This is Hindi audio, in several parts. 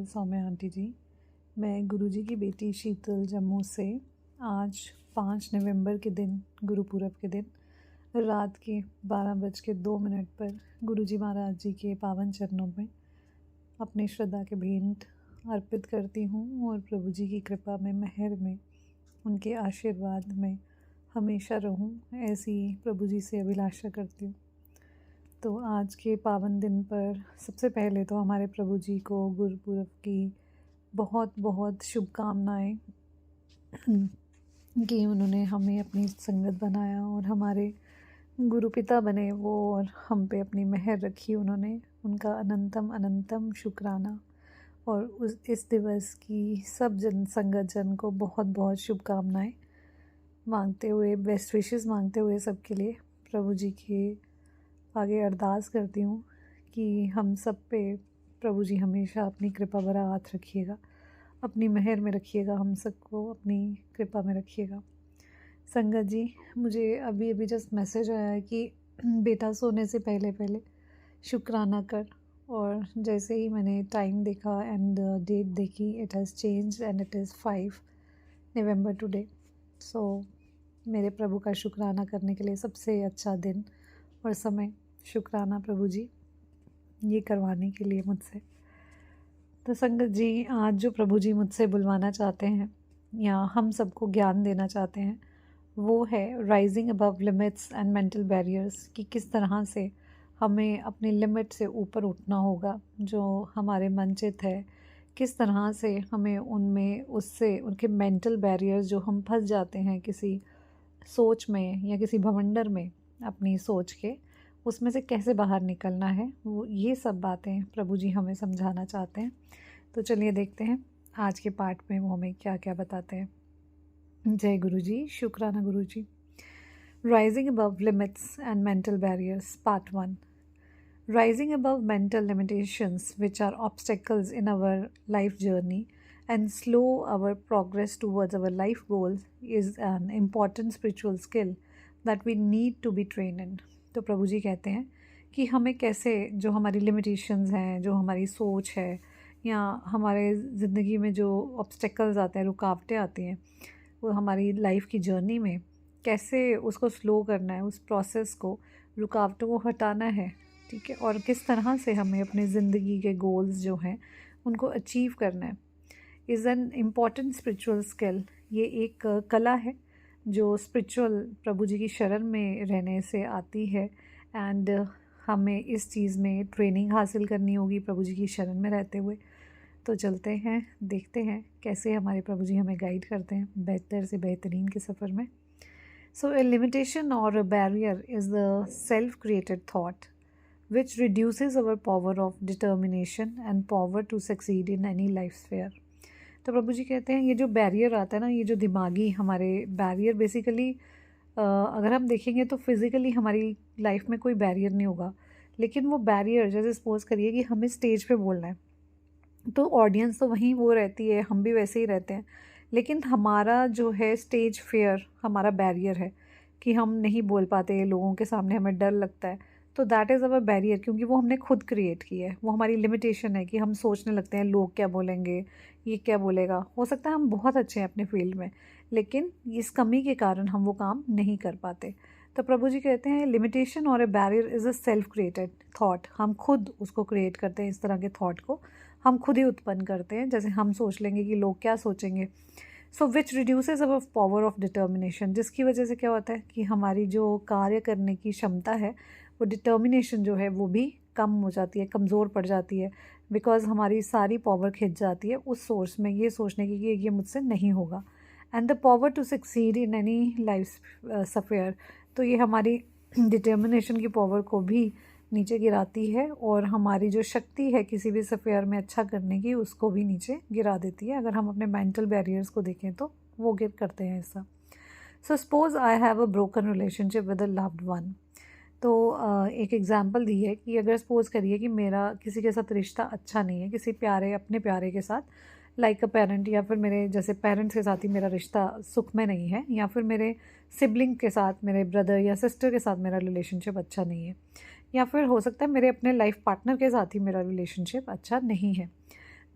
सौम्या आंटी जी। मैं गुरुजी की बेटी शीतल जम्मू से आज 5 नवंबर के दिन गुरुपुरब के दिन रात के 12:02 पर गुरुजी महाराज जी के पावन चरणों में अपनी श्रद्धा के भेंट अर्पित करती हूँ और प्रभु जी की कृपा में मेहर में उनके आशीर्वाद में हमेशा रहूँ, ऐसी प्रभु जी से अभिलाषा करती हूँ। तो आज के पावन दिन पर सबसे पहले तो हमारे प्रभु जी को गुरुपुरब की बहुत बहुत शुभकामनाएं कि उन्होंने हमें अपनी संगत बनाया और हमारे गुरु पिता बने वो, और हम पे अपनी मेहर रखी उन्होंने। उनका अनंतम अनंतम शुक्राना। और इस दिवस की सब संगत जन को बहुत बहुत शुभकामनाएं मांगते हुए, बेस्ट विशेस मांगते हुए सबके लिए प्रभु जी के आगे अरदास करती हूँ कि हम सब पे प्रभु जी हमेशा अपनी कृपा भरा हाथ रखिएगा, अपनी मेहर में रखिएगा, हम सबको अपनी कृपा में रखिएगा। संगत जी, मुझे अभी अभी जस्ट मैसेज आया है कि बेटा सोने से पहले पहले शुक्राना कर, और जैसे ही मैंने टाइम देखा एंड डेट देखी, it has change and it is 5 November today. So मेरे प्रभु का शुक्राना करने के लिए सबसे अच्छा दिन और समय, शुक्राना प्रभु जी ये करवाने के लिए मुझसे। तो संगत जी, आज जो प्रभु जी मुझसे बुलवाना चाहते हैं या हम सबको ज्ञान देना चाहते हैं वो है rising above limits and mental barriers, कि किस तरह से हमें अपनी लिमिट से ऊपर उठना होगा। जो हमारे मनचित है, किस तरह से हमें उनमें उससे उनके मेंटल बैरियर्स जो हम फंस जाते हैं किसी सोच में या किसी भवंडर में अपनी सोच के, उसमें से कैसे बाहर निकलना है, वो ये सब बातें प्रभु जी हमें समझाना चाहते हैं। तो चलिए देखते हैं आज के पाठ में वो हमें क्या क्या बताते हैं। जय गुरु जी, शुक्राना गुरु जी। Rising above limits and mental barriers, part 1। Rising above mental limitations, which are obstacles in our life journey and slow our progress towards our life goals, is an important spiritual skill that we need to be trained in. तो प्रभु जी कहते हैं कि हमें कैसे जो हमारी limitations हैं, जो हमारी सोच है, या हमारे ज़िंदगी में जो obstacles आते हैं, रुकावटें आती हैं, वो हमारी लाइफ की जर्नी में कैसे उसको स्लो करना है, उस प्रोसेस को, रुकावटों को हटाना है, ठीक है, और किस तरह से हमें अपनी ज़िंदगी के गोल्स जो हैं उनको अचीव करना है, is an important spiritual skill. ये एक कला है जो स्पिरिचुअल प्रभु जी की शरण में रहने से आती है, एंड हमें इस चीज़ में ट्रेनिंग हासिल करनी होगी प्रभु जी की शरण में रहते हुए। तो चलते हैं, देखते हैं कैसे हमारे प्रभु जी हमें गाइड करते हैं बेहतर से बेहतरीन के सफ़र में। सो ए लिमिटेशन और a barrier is the self created thought which reduces our power of determination and power to succeed in any life sphere। तो प्रभु जी कहते हैं ये जो बैरियर आता है ना, ये जो दिमागी हमारे बैरियर, बेसिकली अगर हम देखेंगे तो फिज़िकली हमारी लाइफ में कोई बैरियर नहीं होगा, लेकिन वो बैरियर, जैसे सपोज करिए कि हमें स्टेज पे बोलना है, तो ऑडियंस तो वहीं वो रहती है, हम भी वैसे ही रहते हैं, लेकिन हमारा जो है स्टेज फियर हमारा बैरियर है कि हम नहीं बोल पाते लोगों के सामने, हमें डर लगता है। तो दैट इज़ अवर बैरियर, क्योंकि वो हमने खुद क्रिएट की है, वो हमारी लिमिटेशन है कि हम सोचने लगते हैं लोग क्या बोलेंगे, ये क्या बोलेगा। हो सकता है हम बहुत अच्छे हैं अपने फील्ड में, लेकिन इस कमी के कारण हम वो काम नहीं कर पाते। तो प्रभु जी कहते हैं लिमिटेशन और ए barrier is a self created thought. हम खुद उसको क्रिएट करते हैं, इस तरह के थॉट को हम खुद ही उत्पन्न करते हैं। जैसे हम सोच लेंगे कि लोग क्या सोचेंगे, so which reduces our power of determination, जिसकी वजह से क्या होता है कि हमारी जो कार्य करने की क्षमता है, वो डिटर्मिनेशन जो है वो भी कम हो जाती है, कमज़ोर पड़ जाती है, बिकॉज़ हमारी सारी पावर खिंच जाती है उस सोर्स में, ये सोचने की कि ये मुझसे नहीं होगा। And the power to succeed in any life sphere, तो ये हमारी डिटर्मिनेशन की पावर को भी नीचे गिराती है, और हमारी जो शक्ति है किसी भी सफेयर में अच्छा करने की, उसको भी नीचे गिरा देती है। अगर हम अपने मेंटल बैरियर्स को देखें तो वो गिर करते हैं ऐसा। So suppose I have a broken relationship with a loved one. तो एक एग्जांपल दी है कि अगर सपोज़ करिए कि मेरा किसी के साथ रिश्ता अच्छा नहीं है, किसी प्यारे, अपने प्यारे के साथ, लाइक अ पेरेंट, या फिर मेरे जैसे पेरेंट्स के साथ ही मेरा रिश्ता सुख में नहीं है, या फिर मेरे सिबलिंग के साथ, मेरे ब्रदर या सिस्टर के साथ मेरा रिलेशनशिप अच्छा नहीं है, या फिर हो सकता है मेरे अपने लाइफ पार्टनर के साथ ही मेरा रिलेशनशिप अच्छा नहीं है।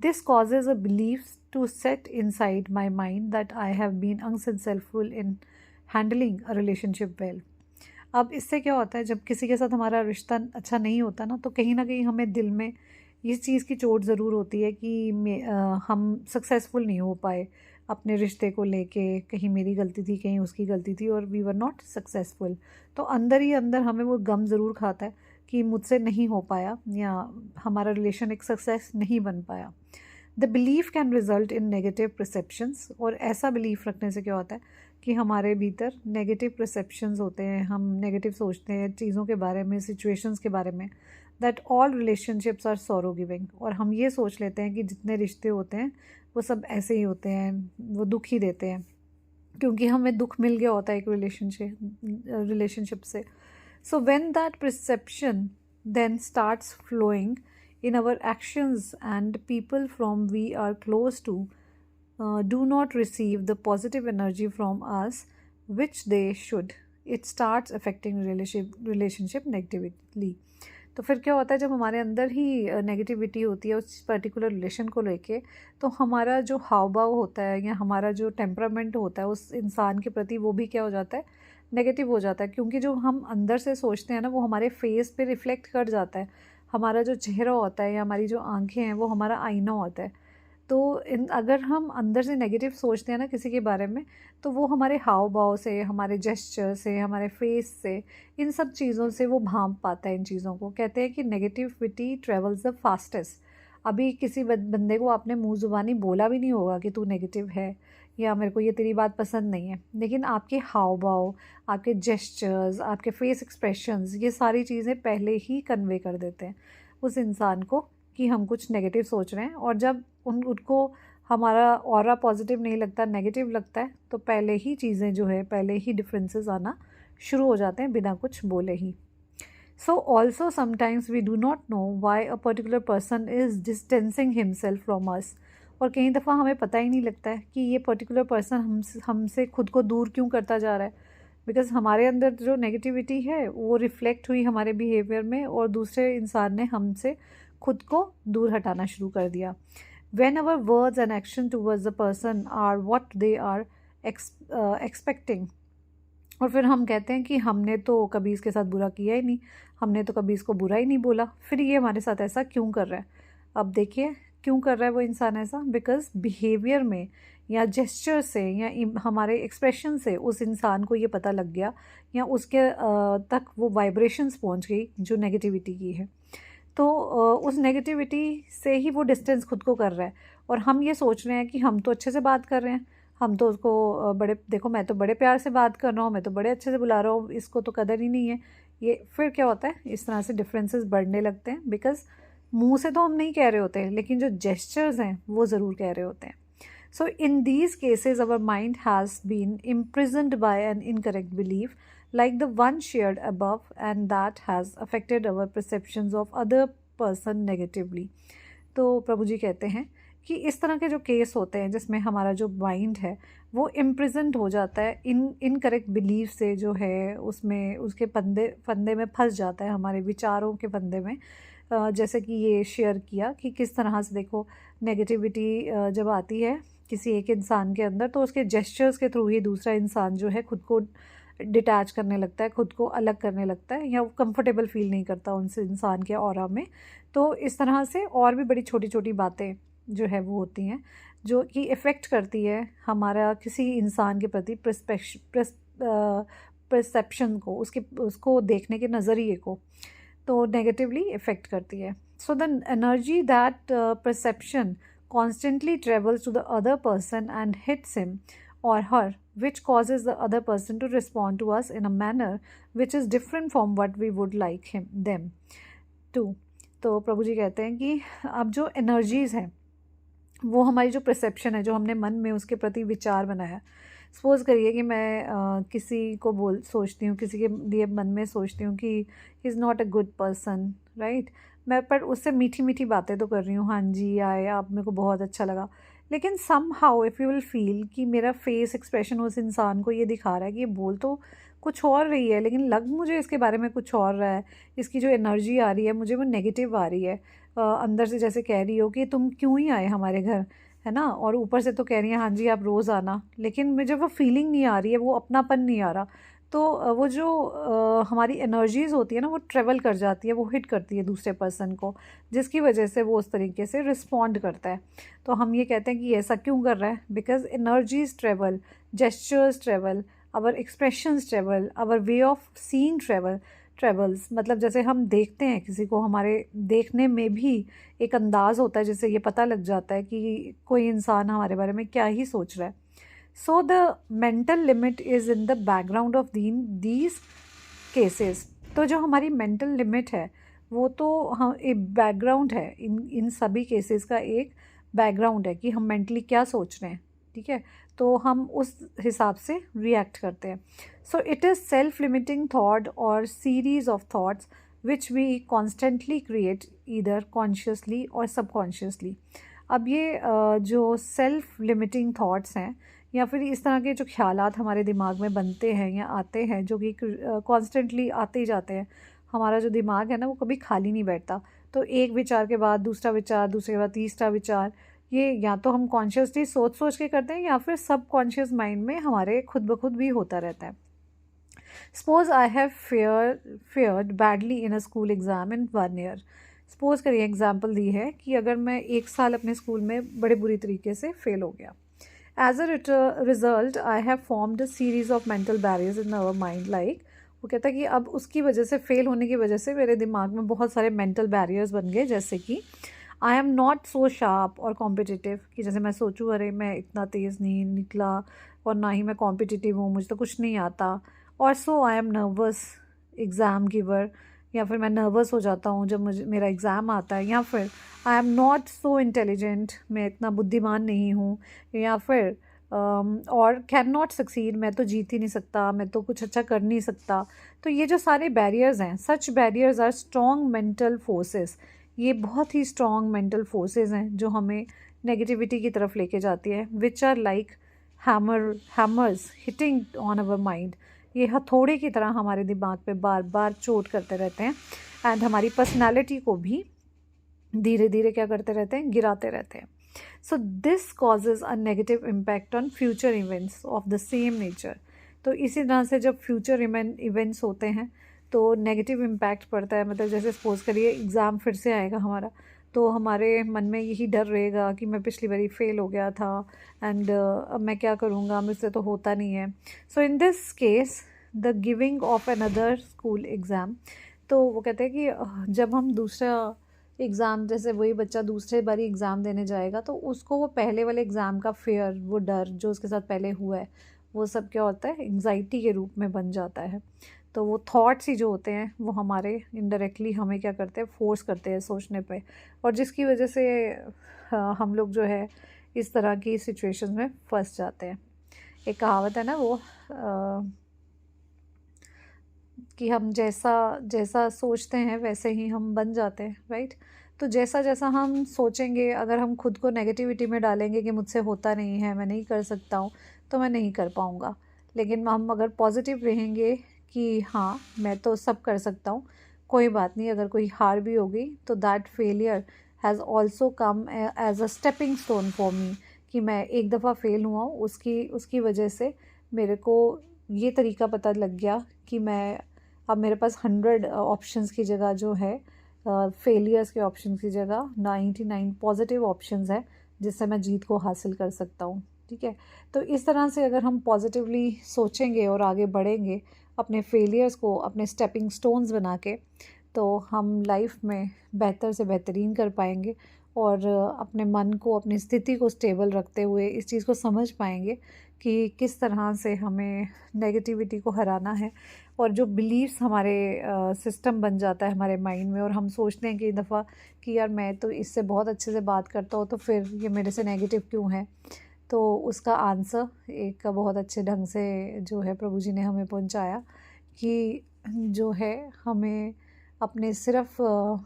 This causes a belief to set inside my mind that I have been unsuccessful in handling a relationship well. अब इससे क्या होता है, जब किसी के साथ हमारा रिश्ता अच्छा नहीं होता ना, तो कहीं ना कहीं हमें दिल में इस चीज़ की चोट ज़रूर होती है कि हम सक्सेसफुल नहीं हो पाए अपने रिश्ते को लेके, कहीं मेरी गलती थी, कहीं उसकी गलती थी, और वी वर नॉट सक्सेसफुल। तो अंदर ही अंदर हमें वो गम ज़रूर खाता है कि मुझसे नहीं हो पाया, या हमारा रिलेशन एक सक्सेस नहीं बन पाया। The belief can result in negative perceptions, और ऐसा बिलीफ रखने से क्या होता है कि हमारे भीतर नेगेटिव परसेप्शंस होते हैं, हम नेगेटिव सोचते हैं चीज़ों के बारे में, सिचुएशंस के बारे में, that all relationships are sorrow giving. और हम ये सोच लेते हैं कि जितने रिश्ते होते हैं वो सब ऐसे ही होते हैं, वो दुख ही देते हैं, क्योंकि हमें दुख मिल गया होता है एक रिलेशनशिप से। So when that perception then starts flowing in our actions, and people from we are close to do not receive the positive energy from us which they should, it starts affecting relationship negatively। तो फिर क्या होता है, जब हमारे अंदर ही नेगेटिविटी होती है उस पर्टिकुलर रिलेशन को लेके, तो हमारा जो हाव भाव होता है या हमारा जो टेम्परामेंट होता है उस इंसान के प्रति, वो भी क्या हो जाता है, नेगेटिव हो जाता है। क्योंकि जो हम अंदर से सोचते हैं ना, वो हमारे फेस पे रिफ्लेक्ट कर जाता है। हमारा जो चेहरा होता है या हमारी जो आंखें हैं, वो हमारा आईना होता है। तो अगर हम अंदर से नेगेटिव सोचते हैं ना किसी के बारे में, तो वो हमारे हाव भाव से, हमारे जेस्चर से, हमारे फेस से, इन सब चीज़ों से वो भांप पाता है इन चीज़ों को। कहते हैं कि नेगेटिविटी ट्रेवल्स द फास्टेस्ट। अभी किसी बंदे को आपने मुँह ज़ुबानी बोला भी नहीं होगा कि तू नेगेटिव है या मेरे को ये तेरी बात पसंद नहीं है, लेकिन आपके हाव भाव, आपके जेस्चर्स, आपके फेस एक्सप्रेशंस, ये सारी चीज़ें पहले ही कन्वे कर देते हैं उस इंसान को कि हम कुछ नेगेटिव सोच रहे हैं। और जब उनको हमारा ऑरा पॉजिटिव नहीं लगता, नेगेटिव लगता है, तो पहले ही चीज़ें जो है, पहले ही डिफरेंसेस आना शुरू हो जाते हैं बिना कुछ बोले ही। So also sometimes we do not know why a particular person is distancing himself from us. और कई दफ़ा हमें पता ही नहीं लगता है कि ये पर्टिकुलर पर्सन हमसे खुद को दूर क्यों करता जा रहा है, बिकॉज़ हमारे अंदर जो नेगेटिविटी है वो रिफ़्लेक्ट हुई हमारे बिहेवियर में, और दूसरे इंसान ने हमसे खुद को दूर हटाना शुरू कर दिया। When our words and action towards the person are what they are expecting, और फिर हम कहते हैं कि हमने तो कभी इसके साथ बुरा किया ही नहीं, हमने तो कभी इसको बुरा ही नहीं बोला, फिर ये हमारे साथ ऐसा क्यों कर रहा है। अब देखिए क्यों कर रहा है वो इंसान ऐसा, बिकॉज़ बिहेवियर में या जेस्चर से या हमारे एक्सप्रेशन से उस इंसान को ये पता लग गया, या उसके तक वो वाइब्रेशंस पहुंच गई जो नेगेटिविटी की है। तो उस नेगेटिविटी से ही वो डिस्टेंस खुद को कर रहा है, और हम ये सोच रहे हैं कि हम तो अच्छे से बात कर रहे हैं, हम तो उसको देखो मैं तो बड़े प्यार से बात कर रहा हूँ, मैं तो बड़े अच्छे से बुला रहा हूँ, इसको तो कदर ही नहीं है। ये फिर क्या होता है, इस तरह से डिफरेंसेस बढ़ने लगते हैं, बिकॉज मुंह से तो हम नहीं कह रहे होते हैं, लेकिन जो जेस्चर्स हैं वो ज़रूर कह रहे होते हैं। So in these cases our mind has been imprisoned by an incorrect belief like the one shared above, and that has affected our perceptions of other person negatively। तो प्रभु जी कहते हैं कि इस तरह के जो केस होते हैं जिसमें हमारा जो माइंड है वो इम्प्रिजन्ड हो जाता है इनकरेक्ट बिलीफ से, जो है उसमें उसके फंदे में फंस जाता है, हमारे विचारों के फंदे में। जैसे कि ये शेयर किया कि किस तरह से देखो नेगेटिविटी जब आती है किसी एक इंसान के अंदर, तो उसके जेस्चर्स के थ्रू ही दूसरा इंसान जो है खुद को डिटैच करने लगता है, खुद को अलग करने लगता है, या वो कंफर्टेबल फील नहीं करता उनसे इंसान के ऑरा में। तो इस तरह से और भी बड़ी छोटी छोटी बातें जो है वो होती हैं जो कि इफ़ेक्ट करती है हमारा किसी इंसान के प्रति परसेप्शन को, उसको देखने के नज़रिए को, तो नेगेटिवली इफ़ेक्ट करती है। So the energy that perception constantly travels to the other person and hits him or her, which causes the other person to respond to us in a manner which is different from what we would like them to। तो प्रभु जी कहते हैं कि अब जो एनर्जीज़ हैं वो हमारी जो परसेप्शन है, जो हमने मन में उसके प्रति विचार बनाया, सपोज़ करिए कि मैं किसी को सोचती हूँ, किसी के लिए मन में सोचती हूँ कि he is not a good person, right. मैं पर उससे मीठी मीठी बातें तो कर रही हूँ, हाँ जी आए आप, मेरे को बहुत अच्छा लगा, लेकिन somehow if you will feel कि मेरा फेस एक्सप्रेशन उस इंसान को ये दिखा रहा है कि ये बोल तो कुछ और रही है, लेकिन लग मुझे इसके बारे में कुछ और रहा है, इसकी जो एनर्जी आ रही है मुझे वो नेगेटिव आ रही है, अंदर से जैसे कह रही हो कि तुम क्यों ही आए हमारे घर, है ना, और ऊपर से तो कह रही हैं हाँ जी आप रोज़ आना, लेकिन मुझे वो फीलिंग नहीं आ रही है, वो अपनापन नहीं आ रहा। तो वो जो हमारी एनर्जीज़ होती है ना, वो ट्रेवल कर जाती है, वो हिट करती है दूसरे पर्सन को, जिसकी वजह से वो उस तरीके से रिस्पॉन्ड करता है। तो हम ये कहते हैं कि ऐसा क्यों कर रहा है, because energies travel, gestures travel, our expressions travel, our way of seeing travels. मतलब जैसे हम देखते हैं किसी को, हमारे देखने में भी एक अंदाज़ होता है जिससे ये पता लग जाता है कि कोई इंसान हमारे बारे में क्या ही सोच रहा है। So the mental limit is in the background of these cases. तो जो हमारी मेंटल लिमिट है वो तो हम एक बैकग्राउंड है, इन सभी केसेस का एक बैकग्राउंड है कि हम मेंटली क्या सोच रहे हैं, ठीक है। तो हम उस हिसाब से रिएक्ट करते हैं। So it is self limiting thought or series of thoughts which we constantly create either consciously or subconsciously. अब ये जो सेल्फ लिमिटिंग थॉट्स हैं या फिर इस तरह के जो ख्यालात हमारे दिमाग में बनते हैं या आते हैं, जो कि कॉन्स्टेंटली आते ही जाते हैं, हमारा जो दिमाग है ना वो कभी खाली नहीं बैठता। तो एक विचार के बाद दूसरा विचार, दूसरे के बाद तीसरा विचार, ये या तो हम कॉन्शियसली सोच सोच के करते हैं या फिर सब कॉन्शियस माइंड में हमारे खुद ब खुद भी होता रहता है। Suppose I have fared badly in a school exam in 1 year. Suppose करिए एग्जाम्पल दी है कि अगर मैं 1 साल अपने स्कूल में बड़े बुरी तरीके से फ़ेल हो गया। As a result, I have formed a series of mental barriers in our mind. Like वो कहता है कि अब उसकी वजह से, फेल होने की वजह से मेरे दिमाग में बहुत सारे मेंटल बैरियर्स बन गए, जैसे कि I am not so sharp और कॉम्पिटिटिव, कि जैसे मैं सोचूँ अरे मैं इतना तेज़ नहीं निकला और ना ही मैं कॉम्पिटिटिव हूँ, मुझे तो कुछ नहीं आता। और so I am nervous exam giver, या फिर मैं नर्वस हो जाता हूँ जब मुझे मेरा एग्ज़ाम आता है। या फिर I am not so intelligent, मैं इतना बुद्धिमान नहीं हूँ। या फिर और कैन नॉट सक्सीड, मैं तो जीत ही नहीं सकता, मैं तो कुछ अच्छा कर नहीं सकता। तो ये जो सारे बैरियर्स हैं, such barriers are strong mental forces. ये बहुत ही स्ट्रॉन्ग मेंटल फोर्सेस हैं जो हमें नेगेटिविटी की तरफ लेके जाती है, which are like hammers hitting on our mind. ये हथौड़े की तरह हमारे दिमाग पे बार बार चोट करते रहते हैं, एंड हमारी पर्सनैलिटी को भी धीरे धीरे क्या करते रहते हैं, गिराते रहते हैं। So this causes a negative impact on future events of the same nature. तो इसी तरह से जब फ्यूचर इवेंट्स होते हैं तो नेगेटिव इम्पैक्ट पड़ता है। मतलब जैसे सपोज करिए एग्ज़ाम फिर से आएगा हमारा, तो हमारे मन में यही डर रहेगा कि मैं पिछली बारी फेल हो गया था, एंड अब मैं क्या करूँगा, मुझसे तो होता नहीं है। So in this case the giving of another school exam, तो वो कहते हैं कि जब हम दूसरा एग्ज़ाम, जैसे वही बच्चा दूसरे बारी एग्ज़ाम देने जाएगा तो उसको वो पहले वाले एग्ज़ाम का फेयर, वो डर जो उसके साथ पहले हुआ है, वो सब क्या होता है, एंग्जाइटी के रूप में बन जाता है। तो वो थॉट्स ही जो होते हैं वो हमारे इनडायरेक्टली हमें क्या करते हैं, फोर्स करते हैं सोचने पे, और जिसकी वजह से हम लोग जो है इस तरह की सिचुएशन में फंस जाते हैं। एक कहावत है ना वो कि हम जैसा जैसा सोचते हैं वैसे ही हम बन जाते हैं, राइट। तो जैसा जैसा हम सोचेंगे, अगर हम खुद को नेगेटिविटी में डालेंगे कि मुझसे होता नहीं है, मैं नहीं कर सकता हूँ, तो मैं नहीं कर पाऊँगा। लेकिन हम अगर पॉजिटिव रहेंगे कि हाँ मैं तो सब कर सकता हूँ, कोई बात नहीं, अगर कोई हार भी होगी तो that failure has also come as a stepping stone for me, कि मैं एक दफ़ा फेल हुआ हूँ, उसकी उसकी वजह से मेरे को ये तरीका पता लग गया कि मैं अब मेरे पास 100 ऑप्शंस की जगह जो है, फेलियर्स के ऑप्शंस की जगह 99 पॉजिटिव ऑप्शंस है जिससे मैं जीत को हासिल कर सकता हूँ, ठीक है। तो इस तरह से अगर हम पॉजिटिवली सोचेंगे और आगे बढ़ेंगे अपने फेलियर्स को अपने स्टेपिंग स्टोन्स बना के, तो हम लाइफ में बेहतर से बेहतरीन कर पाएंगे, और अपने मन को, अपनी स्थिति को स्टेबल रखते हुए इस चीज़ को समझ पाएंगे कि किस तरह से हमें नेगेटिविटी को हराना है। और जो बिलीव्स हमारे सिस्टम बन जाता है हमारे माइंड में, और हम सोचते हैं कि दफ़ा कि यार मैं तो इससे बहुत अच्छे से बात करता हूँ, तो फिर ये मेरे से नेगेटिव क्यों है। तो उसका आंसर एक बहुत अच्छे ढंग से जो है प्रभु जी ने हमें पहुँचाया कि जो है हमें अपने सिर्फ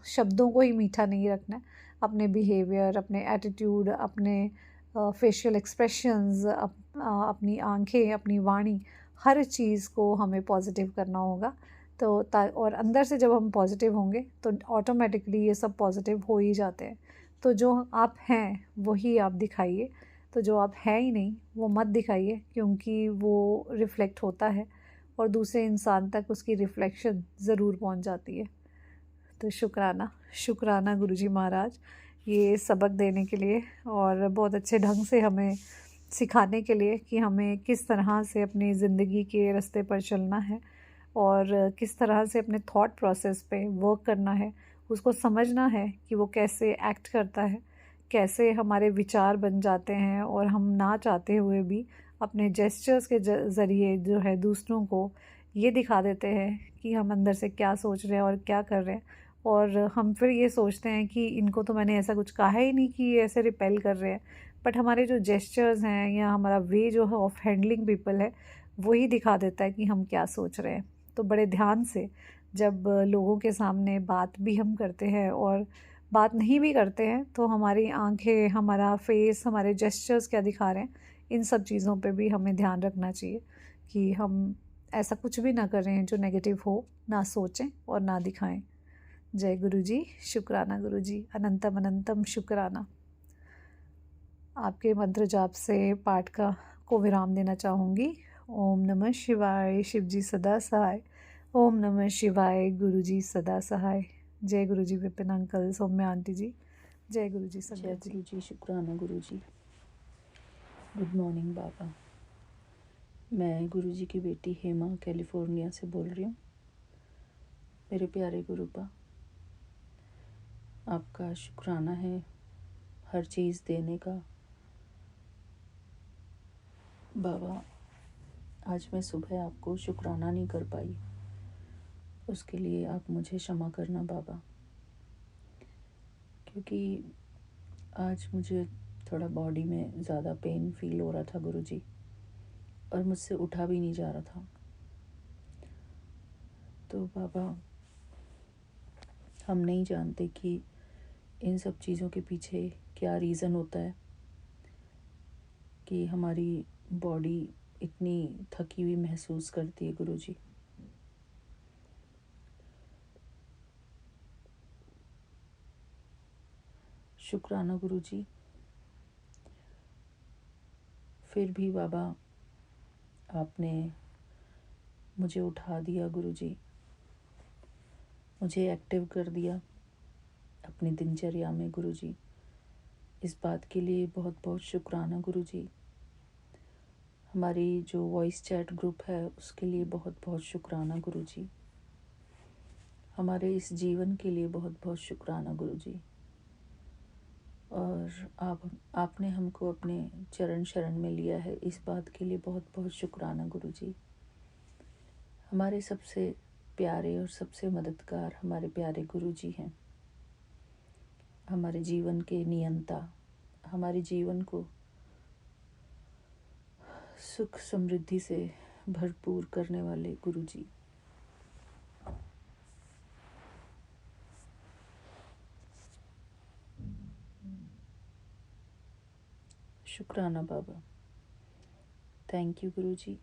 शब्दों को ही मीठा नहीं रखना है, अपने बिहेवियर, अपने एटीट्यूड, अपने फेशियल एक्सप्रेशंस, अपनी आंखें, अपनी वाणी, हर चीज़ को हमें पॉजिटिव करना होगा, तो और अंदर से जब हम पॉजिटिव होंगे तो ऑटोमेटिकली ये सब पॉजिटिव हो ही जाते हैं। तो जो आप हैं वही आप दिखाइए, तो जो आप हैं ही नहीं वो मत दिखाइए, क्योंकि वो रिफ़्लेक्ट होता है और दूसरे इंसान तक उसकी रिफ़्लेक्शन ज़रूर पहुंच जाती है। तो शुक्राना, शुक्राना गुरुजी महाराज, ये सबक देने के लिए और बहुत अच्छे ढंग से हमें सिखाने के लिए कि हमें किस तरह से अपनी ज़िंदगी के रास्ते पर चलना है और किस तरह से अपने थॉट प्रोसेस पे वर्क करना है, उसको समझना है कि वो कैसे एक्ट करता है, कैसे हमारे विचार बन जाते हैं और हम ना चाहते हुए भी अपने जेस्चर्स के ज़रिए जो है दूसरों को ये दिखा देते हैं कि हम अंदर से क्या सोच रहे हैं और क्या कर रहे हैं। और हम फिर ये सोचते हैं कि इनको तो मैंने ऐसा कुछ कहा ही नहीं कि ये ऐसे रिपेल कर रहे हैं, बट हमारे जो जेस्चर्स हैं या हमारा वे जो है ऑफ हैंडलिंग पीपल है वही दिखा देता है कि हम क्या सोच रहे हैं। तो बड़े ध्यान से जब लोगों के सामने बात भी हम करते हैं और बात नहीं भी करते हैं तो हमारी आंखें, हमारा फेस, हमारे जेस्चर्स क्या दिखा रहे हैं, इन सब चीज़ों पे भी हमें ध्यान रखना चाहिए कि हम ऐसा कुछ भी ना करें जो नेगेटिव हो, ना सोचें और ना दिखाएं। जय गुरु जी, शुक्राना गुरु जी, अनंतम अनंतम शुक्राना। आपके मंत्र जाप से पाठ का को विराम देना चाहूँगी। ओम नमः शिवाय, शिव जी सदा सहाय। ओम नमः शिवाय, गुरु जी सदा सहाय। जय गुरु जी विपिन अंकल, सौम्या आंटी जी। जय गुरु जी जय संगत जी। गुरु जी, शुक्राना गुरु जी। गुड मॉर्निंग बाबा। मैं गुरु जी की बेटी हेमा कैलिफोर्निया से बोल रही हूँ। मेरे प्यारे गुरुपा, आपका शुक्राना है हर चीज़ देने का। बाबा, आज मैं सुबह आपको शुक्राना नहीं कर पाई, उसके लिए आप मुझे क्षमा करना बाबा, क्योंकि आज मुझे थोड़ा बॉडी में ज़्यादा पेन फील हो रहा था गुरु जी, और मुझसे उठा भी नहीं जा रहा था। तो बाबा, हम नहीं जानते कि इन सब चीज़ों के पीछे क्या रीज़न होता है कि हमारी बॉडी इतनी थकी हुई महसूस करती है गुरुजी। शुक्राना गुरुजी। फिर भी बाबा, आपने मुझे उठा दिया गुरुजी, मुझे एक्टिव कर दिया अपनी दिनचर्या में गुरुजी। इस बात के लिए बहुत बहुत शुक्राना गुरुजी। हमारी जो वॉइस चैट ग्रुप है उसके लिए बहुत बहुत शुक्राना गुरुजी। हमारे इस जीवन के लिए बहुत बहुत शुक्राना गुरुजी। और आपने हमको अपने चरण शरण में लिया है, इस बात के लिए बहुत बहुत शुक्राना गुरुजी। हमारे सबसे प्यारे और सबसे मददगार हमारे प्यारे गुरुजी हैं, हमारे जीवन के नियंता, हमारे जीवन को सुख समृद्धि से भरपूर करने वाले गुरुजी। शुक्राना बाबा। थैंक यू गुरुजी।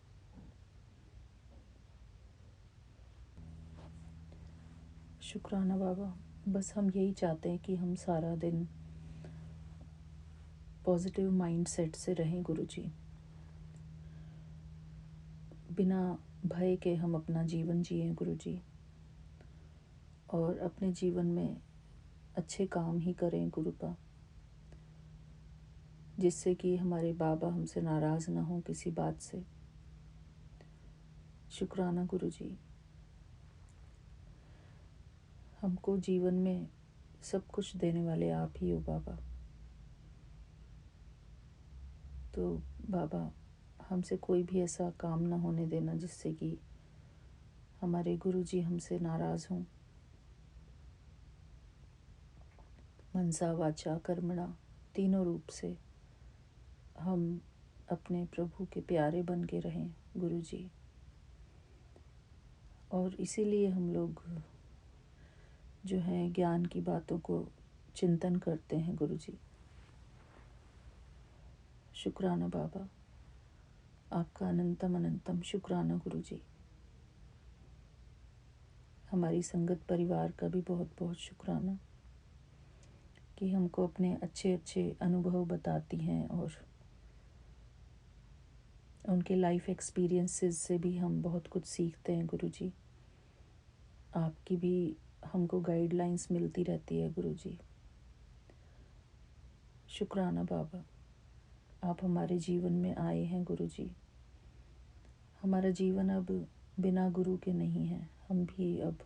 शुक्राना बाबा। बस हम यही चाहते हैं कि हम सारा दिन पॉजिटिव माइंड सेट से रहें गुरुजी। बिना भय के हम अपना जीवन जिएं गुरुजी, और अपने जीवन में अच्छे काम ही करें गुरुपा, जिससे कि हमारे बाबा हमसे नाराज़ ना हो किसी बात से। शुक्राना गुरुजी। हमको जीवन में सब कुछ देने वाले आप ही हो बाबा। तो बाबा, हमसे कोई भी ऐसा काम ना होने देना जिससे कि हमारे गुरुजी हमसे नाराज़ हों। मनसा वाचा कर्मणा तीनों रूप से हम अपने प्रभु के प्यारे बन के रहें गुरुजी। और इसीलिए हम लोग जो हैं ज्ञान की बातों को चिंतन करते हैं गुरुजी। शुक्राना बाबा, आपका अनंतम अनंतम शुक्राना गुरुजी। हमारी संगत परिवार का भी बहुत बहुत शुक्राना कि हमको अपने अच्छे अच्छे अनुभव बताती हैं और उनके लाइफ एक्सपीरियंसेस से भी हम बहुत कुछ सीखते हैं गुरुजी। आपकी भी हमको गाइडलाइंस मिलती रहती है गुरुजी। शुक्राना बाबा, आप हमारे जीवन में आए हैं गुरुजी। हमारा जीवन अब बिना गुरु के नहीं है। हम भी अब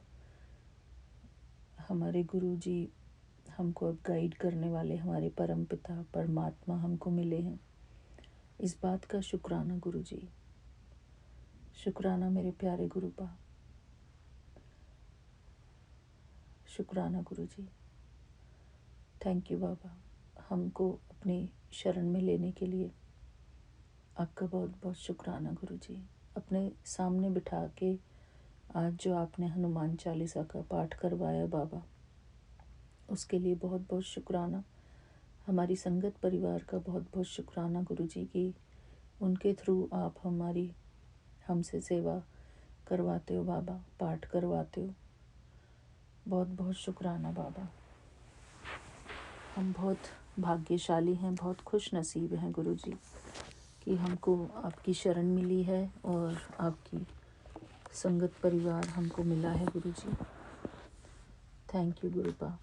हमारे गुरुजी हमको अब गाइड करने वाले हमारे परम पिता परमात्मा हमको मिले हैं। इस बात का शुक्राना गुरुजी। शुक्राना मेरे प्यारे गुरुपा, शुक्राना गुरुजी। थैंक यू बाबा, हमको अपनी शरण में लेने के लिए आपका बहुत बहुत शुक्राना गुरुजी। अपने सामने बिठा के आज जो आपने हनुमान चालीसा का पाठ करवाया बाबा, उसके लिए बहुत बहुत शुक्राना। हमारी संगत परिवार का बहुत बहुत शुक्राना गुरुजी कि उनके थ्रू आप हमसे सेवा करवाते हो बाबा, पाठ करवाते हो। बहुत बहुत शुक्राना बाबा। हम बहुत भाग्यशाली हैं, बहुत खुश नसीब हैं गुरुजी कि हमको आपकी शरण मिली है और आपकी संगत परिवार हमको मिला है गुरुजी। Thank you गुरुपा।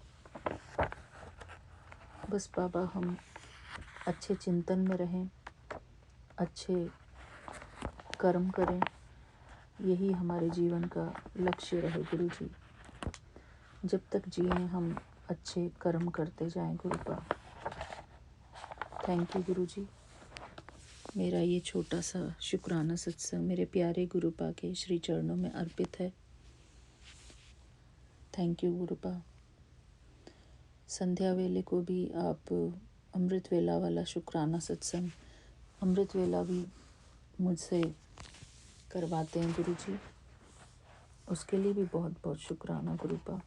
बस बाबा हम अच्छे चिंतन में रहें, अच्छे कर्म करें, यही हमारे जीवन का लक्ष्य रहे गुरुजी। जब तक जिए हम अच्छे कर्म करते जाएं गुरुपा। थैंक यू गुरुजी। मेरा ये छोटा सा शुक्राना सत्संग मेरे प्यारे गुरुपा के श्री चरणों में अर्पित है। Thank you गुरुपा। संध्या वेले को भी आप अमृत वेला वाला शुक्राना सत्संग, अमृत वेला भी मुझसे करवाते हैं गुरुजी। उसके लिए भी बहुत बहुत शुक्राना गुरुपा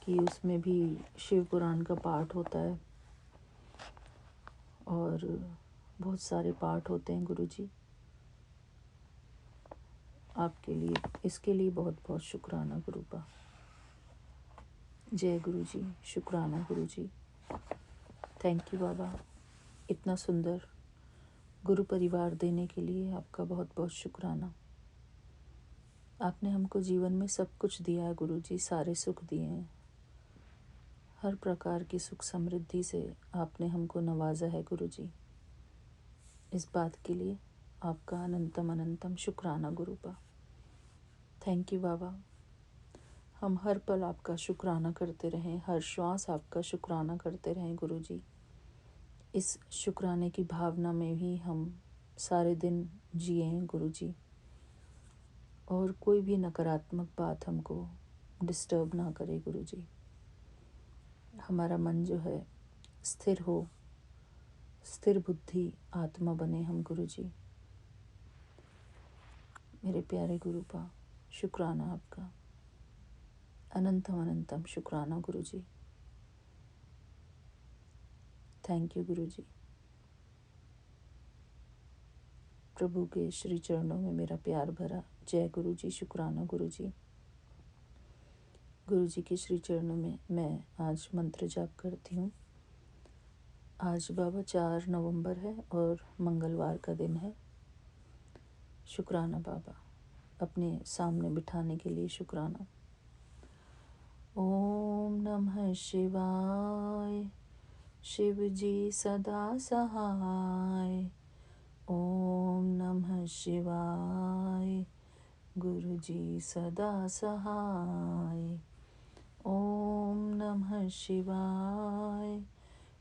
कि उसमें भी शिव पुराण का पाठ होता है और बहुत सारे पाठ होते हैं गुरुजी। आपके लिए इसके लिए बहुत बहुत शुक्राना गुरुपा। जय गुरुजी, शुक्राना गुरुजी। थैंक यू बाबा, इतना सुंदर गुरु परिवार देने के लिए आपका बहुत बहुत शुक्राना। आपने हमको जीवन में सब कुछ दिया है गुरुजी, सारे सुख दिए हैं। हर प्रकार की सुख समृद्धि से आपने हमको नवाजा है गुरुजी। इस बात के लिए आपका अनंतम अनंतम शुक्राना गुरुपा। थैंक यू बाबा। हम हर पल आपका शुक्राना करते रहें, हर श्वास आपका शुक्राना करते रहें गुरुजी। इस शुक्राने की भावना में ही हम सारे दिन जिए गुरुजी, और कोई भी नकारात्मक बात हमको डिस्टर्ब ना करे गुरुजी। हमारा मन जो है स्थिर हो, स्थिर बुद्धि आत्मा बने हम गुरुजी। मेरे प्यारे गुरुपा, शुक्राना आपका, अनंतम अनंतम शुक्राना गुरुजी। थैंक यू गुरुजी। प्रभु के श्री चरणों में मेरा प्यार भरा जय गुरुजी, शुक्राना गुरुजी। गुरुजी के श्री चरणों में मैं आज मंत्र जाप करती हूँ। आज बाबा 4 नवंबर है और मंगलवार का दिन है। शुक्राना बाबा, अपने सामने बिठाने के लिए शुक्राना। ओम नमः शिवाय, शिव जी सदा सहाय। ओम नमः शिवाय, गुरु जी सदा सहाय। ओम नमः शिवाय,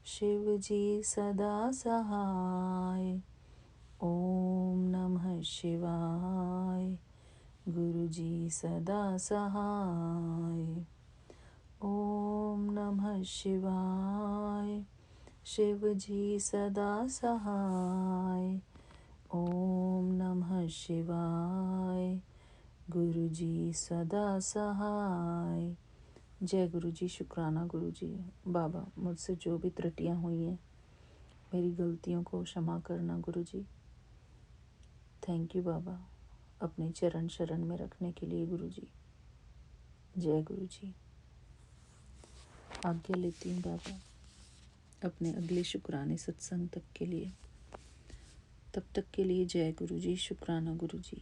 शिव जी सदा सहाय। ओम नमः शिवाय, गुरु जी सदा सहाय। ओम नमः शिवाय, शिव जी सदा सहाय। ओम नमः शिवाय, गुरु जी सदा सहाय। जय गुरु जी, शुक्राना गुरु जी। बाबा, मुझसे जो भी त्रुटियां हुई हैं, मेरी गलतियों को क्षमा करना गुरु जी। थैंक यू बाबा, अपने चरण शरण में रखने के लिए गुरु जी। जय गुरु जी। आज्ञा लेती हूँ बाबा अपने अगले शुक्राने सत्संग तक के लिए। तब तक के लिए जय गुरु जी, शुक्राना गुरु ji.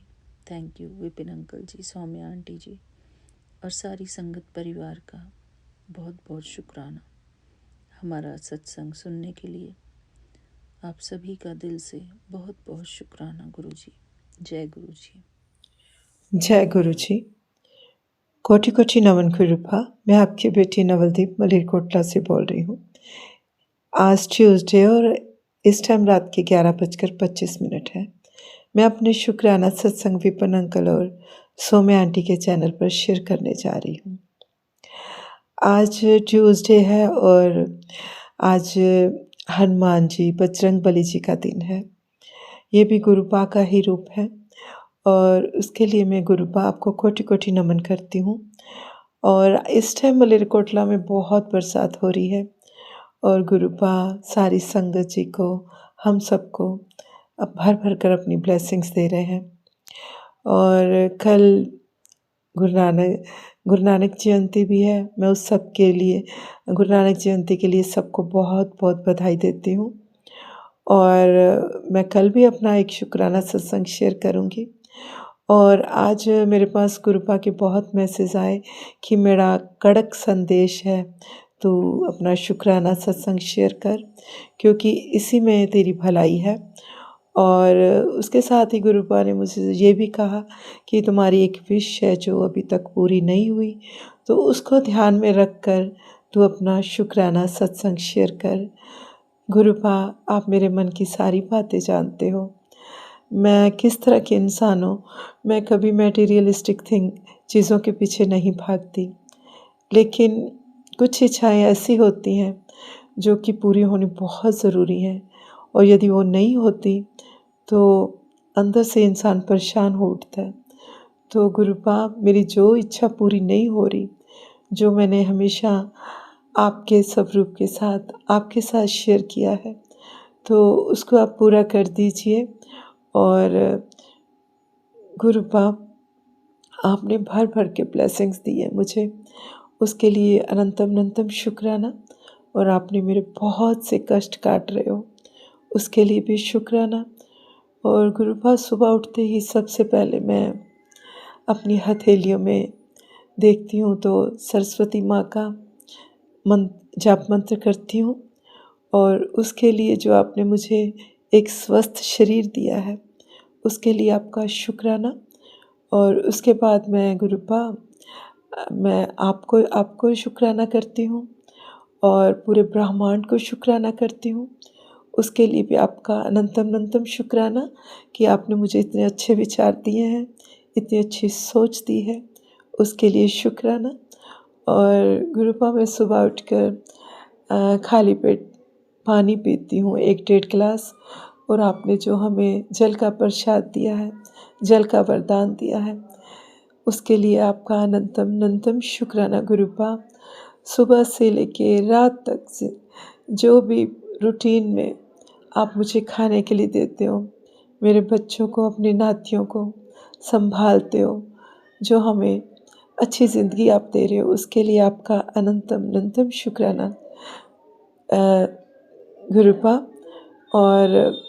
Thank you Vipin uncle ji, Saumya aunty ji और सारी संगत परिवार का बहुत बहुत शुक्राना हमारा सत्संग सुनने के लिए। आप सभी का दिल से बहुत बहुत शुक्राना गुरु जी। जय गुरु जी। जय गुरु जी। कोटि कोटि नमन कृपा। मैं आपकी बेटी नवलदीप मलेरकोटला से बोल रही हूँ। आज ट्यूसडे और इस टाइम रात के 11:25 है। मैं अपने शुक्राना सत्संग विपिन अंकल और सौम्या आंटी के चैनल पर शेयर करने जा रही हूँ। आज ट्यूसडे है और आज हनुमान जी, बजरंग बली जी का दिन है। ये भी गुरुपा का ही रूप है और उसके लिए मैं गुरुपा आपको कोटि कोटि नमन करती हूँ। और इस टाइम मलेरकोटला में बहुत बरसात हो रही है और गुरुपा सारी संगत जी को, हम सबको अब भर भर कर अपनी ब्लेसिंग्स दे रहे हैं। और कल गुरु नानक जयंती भी है। मैं उस सब के लिए, गुरु नानक जयंती के लिए सबको बहुत बहुत बधाई देती हूँ। और मैं कल भी अपना एक शुक्राना सत्संग शेयर करूँगी। और आज मेरे पास गुरुपा के बहुत मैसेज आए कि मेरा कड़क संदेश है, तू अपना शुक्राना सत्संग शेयर कर, क्योंकि इसी में तेरी भलाई है। और उसके साथ ही गुरुपा ने मुझे ये भी कहा कि तुम्हारी एक विश है जो अभी तक पूरी नहीं हुई, तो उसको ध्यान में रख कर तू अपना शुक्राना सत्संग शेयर कर। गुरुपा, आप मेरे मन की सारी बातें जानते हो, मैं किस तरह की इंसान हूँ। मैं कभी मटेरियलिस्टिक चीज़ों के पीछे नहीं भागती, लेकिन कुछ इच्छाएं ऐसी होती हैं जो कि पूरी होनी बहुत ज़रूरी है, और यदि वो नहीं होती तो अंदर से इंसान परेशान हो उठता है। तो गुरुपा, मेरी जो इच्छा पूरी नहीं हो रही, जो मैंने हमेशा आपके स्वरूप के साथ, आपके साथ शेयर किया है, तो उसको आप पूरा कर दीजिए। और गुरुपा, आपने भर भर के ब्लेसिंग्स दी है मुझे, उसके लिए अनंतम अनंतम शुक्राना। और आपने मेरे बहुत से कष्ट काट रहे हो, उसके लिए भी शुक्राना। और गुरुपा, सुबह उठते ही सबसे पहले मैं अपनी हथेलियों में देखती हूँ तो सरस्वती माँ का जाप मंत्र करती हूँ। और उसके लिए जो आपने मुझे एक स्वस्थ शरीर दिया है, उसके लिए आपका शुक्राना। और उसके बाद मैं गुरुपा, मैं आपको शुक्राना करती हूँ और पूरे ब्रह्मांड को शुक्राना करती हूँ। उसके लिए भी आपका अनंतम अनंतम शुक्राना कि आपने मुझे इतने अच्छे विचार दिए हैं, इतनी अच्छी सोच दी है, उसके लिए शुक्राना। और गुरुपा, मैं सुबह उठकर खाली पेट पानी पीती हूँ 1-1.5 गिलास, और आपने जो हमें जल का प्रसाद दिया है, जल का वरदान दिया है, उसके लिए आपका अनंतम अनंतम शुक्राना गुरुपा। सुबह से लेके रात तक से जो भी रूटीन में आप मुझे खाने के लिए देते हो, मेरे बच्चों को, अपने नातियों को संभालते हो, जो हमें अच्छी ज़िंदगी आप दे रहे हो, उसके लिए आपका अनंतम अनंतम शुक्राना गुरुपा। और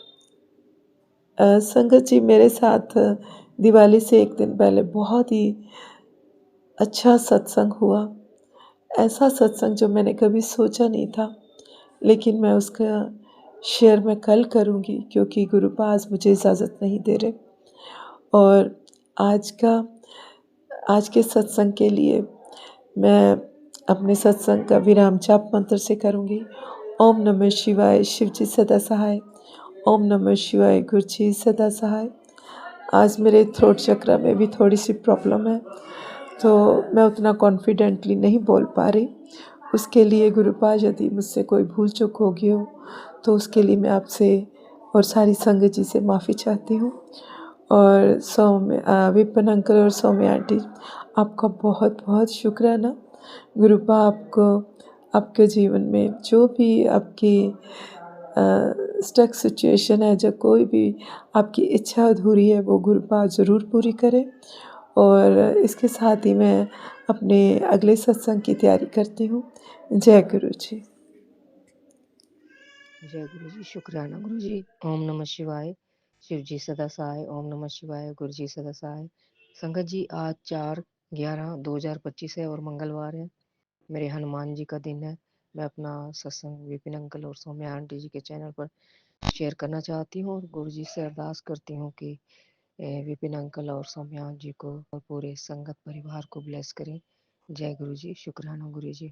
संगत जी, मेरे साथ दिवाली से एक दिन पहले बहुत ही अच्छा सत्संग हुआ। ऐसा सत्संग जो मैंने कभी सोचा नहीं था, लेकिन मैं उसका शेयर मैं कल करूँगी, क्योंकि गुरुपा आज मुझे इजाज़त नहीं दे रहे। और आज के सत्संग के लिए मैं अपने सत्संग का विराम जाप मंत्र से करूँगी। ओम नमः शिवाय, शिव जी सदा सहाय। ओम नमः शिवाय, गुरु जी सदा सहाय। आज मेरे थ्रोट चक्र में भी थोड़ी सी प्रॉब्लम है, तो मैं उतना कॉन्फिडेंटली नहीं बोल पा रही। उसके लिए गुरुपा, यदि मुझसे कोई भूल चूक हो गई हो तो उसके लिए मैं आपसे और सारी संगत जी से माफ़ी चाहती हूँ। और विपिन अंकल और सौम्या आंटी, आपका बहुत बहुत शुक्राना। गुरुपा, आपको आपके जीवन में जो भी आपकी स्टक सिचुएशन है, जब कोई भी आपकी इच्छा अधूरी है, वो गुरुपा ज़रूर पूरी करे। और इसके साथ ही मैं अपने अगले सत्संग की तैयारी करती हूँ। जय गुरु जी। जय गुरु जी। शुक्राना गुरु जी। ओम नमः शिवाय। शिव जी सदा सहाय। ओम नमः शिवाय। गुरु जी सदा सहाय। संगत जी, आज 4/11/2025 है और मंगलवार है। मेरे हनुमान जी का दिन है। मैं अपना सत्संग विपिन अंकल और सौम्या आंटी जी के चैनल पर शेयर करना चाहती हूँ और गुरु जी से अरदास करती हूँ कि विपिन अंकल और सौम्या जी को और पूरे संगत परिवार को ब्लेस करें। जय गुरु जी। शुक्राना गुरु जी।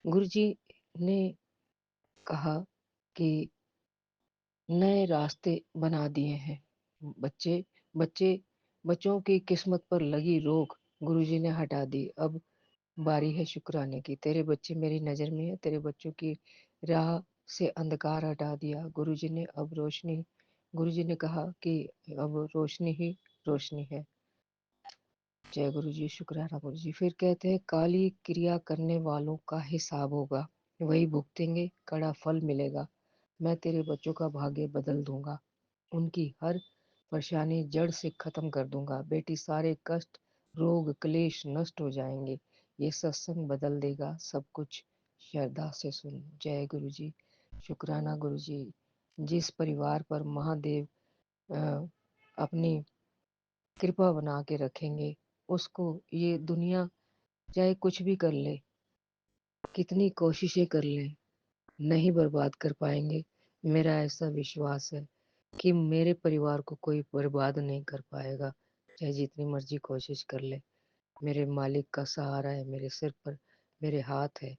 गुरु जी ने कहा कि नए रास्ते बना दिए हैं। बच्चे बच्चे बच्चों की किस्मत पर लगी रोक गुरुजी ने हटा दी। अब बारी है शुक्राने की। तेरे बच्चे मेरी नजर में है। तेरे बच्चों की राह से अंधकार हटा दिया गुरुजी ने। अब रोशनी, गुरुजी ने कहा कि अब रोशनी ही रोशनी है। जय गुरु जी। शुक्राना गुरु जी। फिर कहते हैं, काली क्रिया करने वालों का हिसाब होगा, वही भुगतेंगे, कड़ा फल मिलेगा। मैं तेरे बच्चों का भाग्य बदल दूंगा, उनकी हर परेशानी जड़ से खत्म कर दूंगा। बेटी, सारे कष्ट, रोग, क्लेश नष्ट हो जाएंगे। ये सत्संग बदल देगा सब कुछ। श्रद्धा से सुन। जय गुरु जी। शुक्राना गुरु जी। जिस परिवार पर महादेव अपनी कृपा बना के रखेंगे, उसको ये दुनिया चाहे कुछ भी कर ले, कितनी कोशिशें कर ले, नहीं बर्बाद कर पाएंगे। मेरा ऐसा विश्वास है कि मेरे परिवार को कोई बर्बाद नहीं कर पाएगा, चाहे जितनी मर्जी कोशिश कर ले। मेरे मालिक का सहारा है, मेरे सिर पर मेरे हाथ है,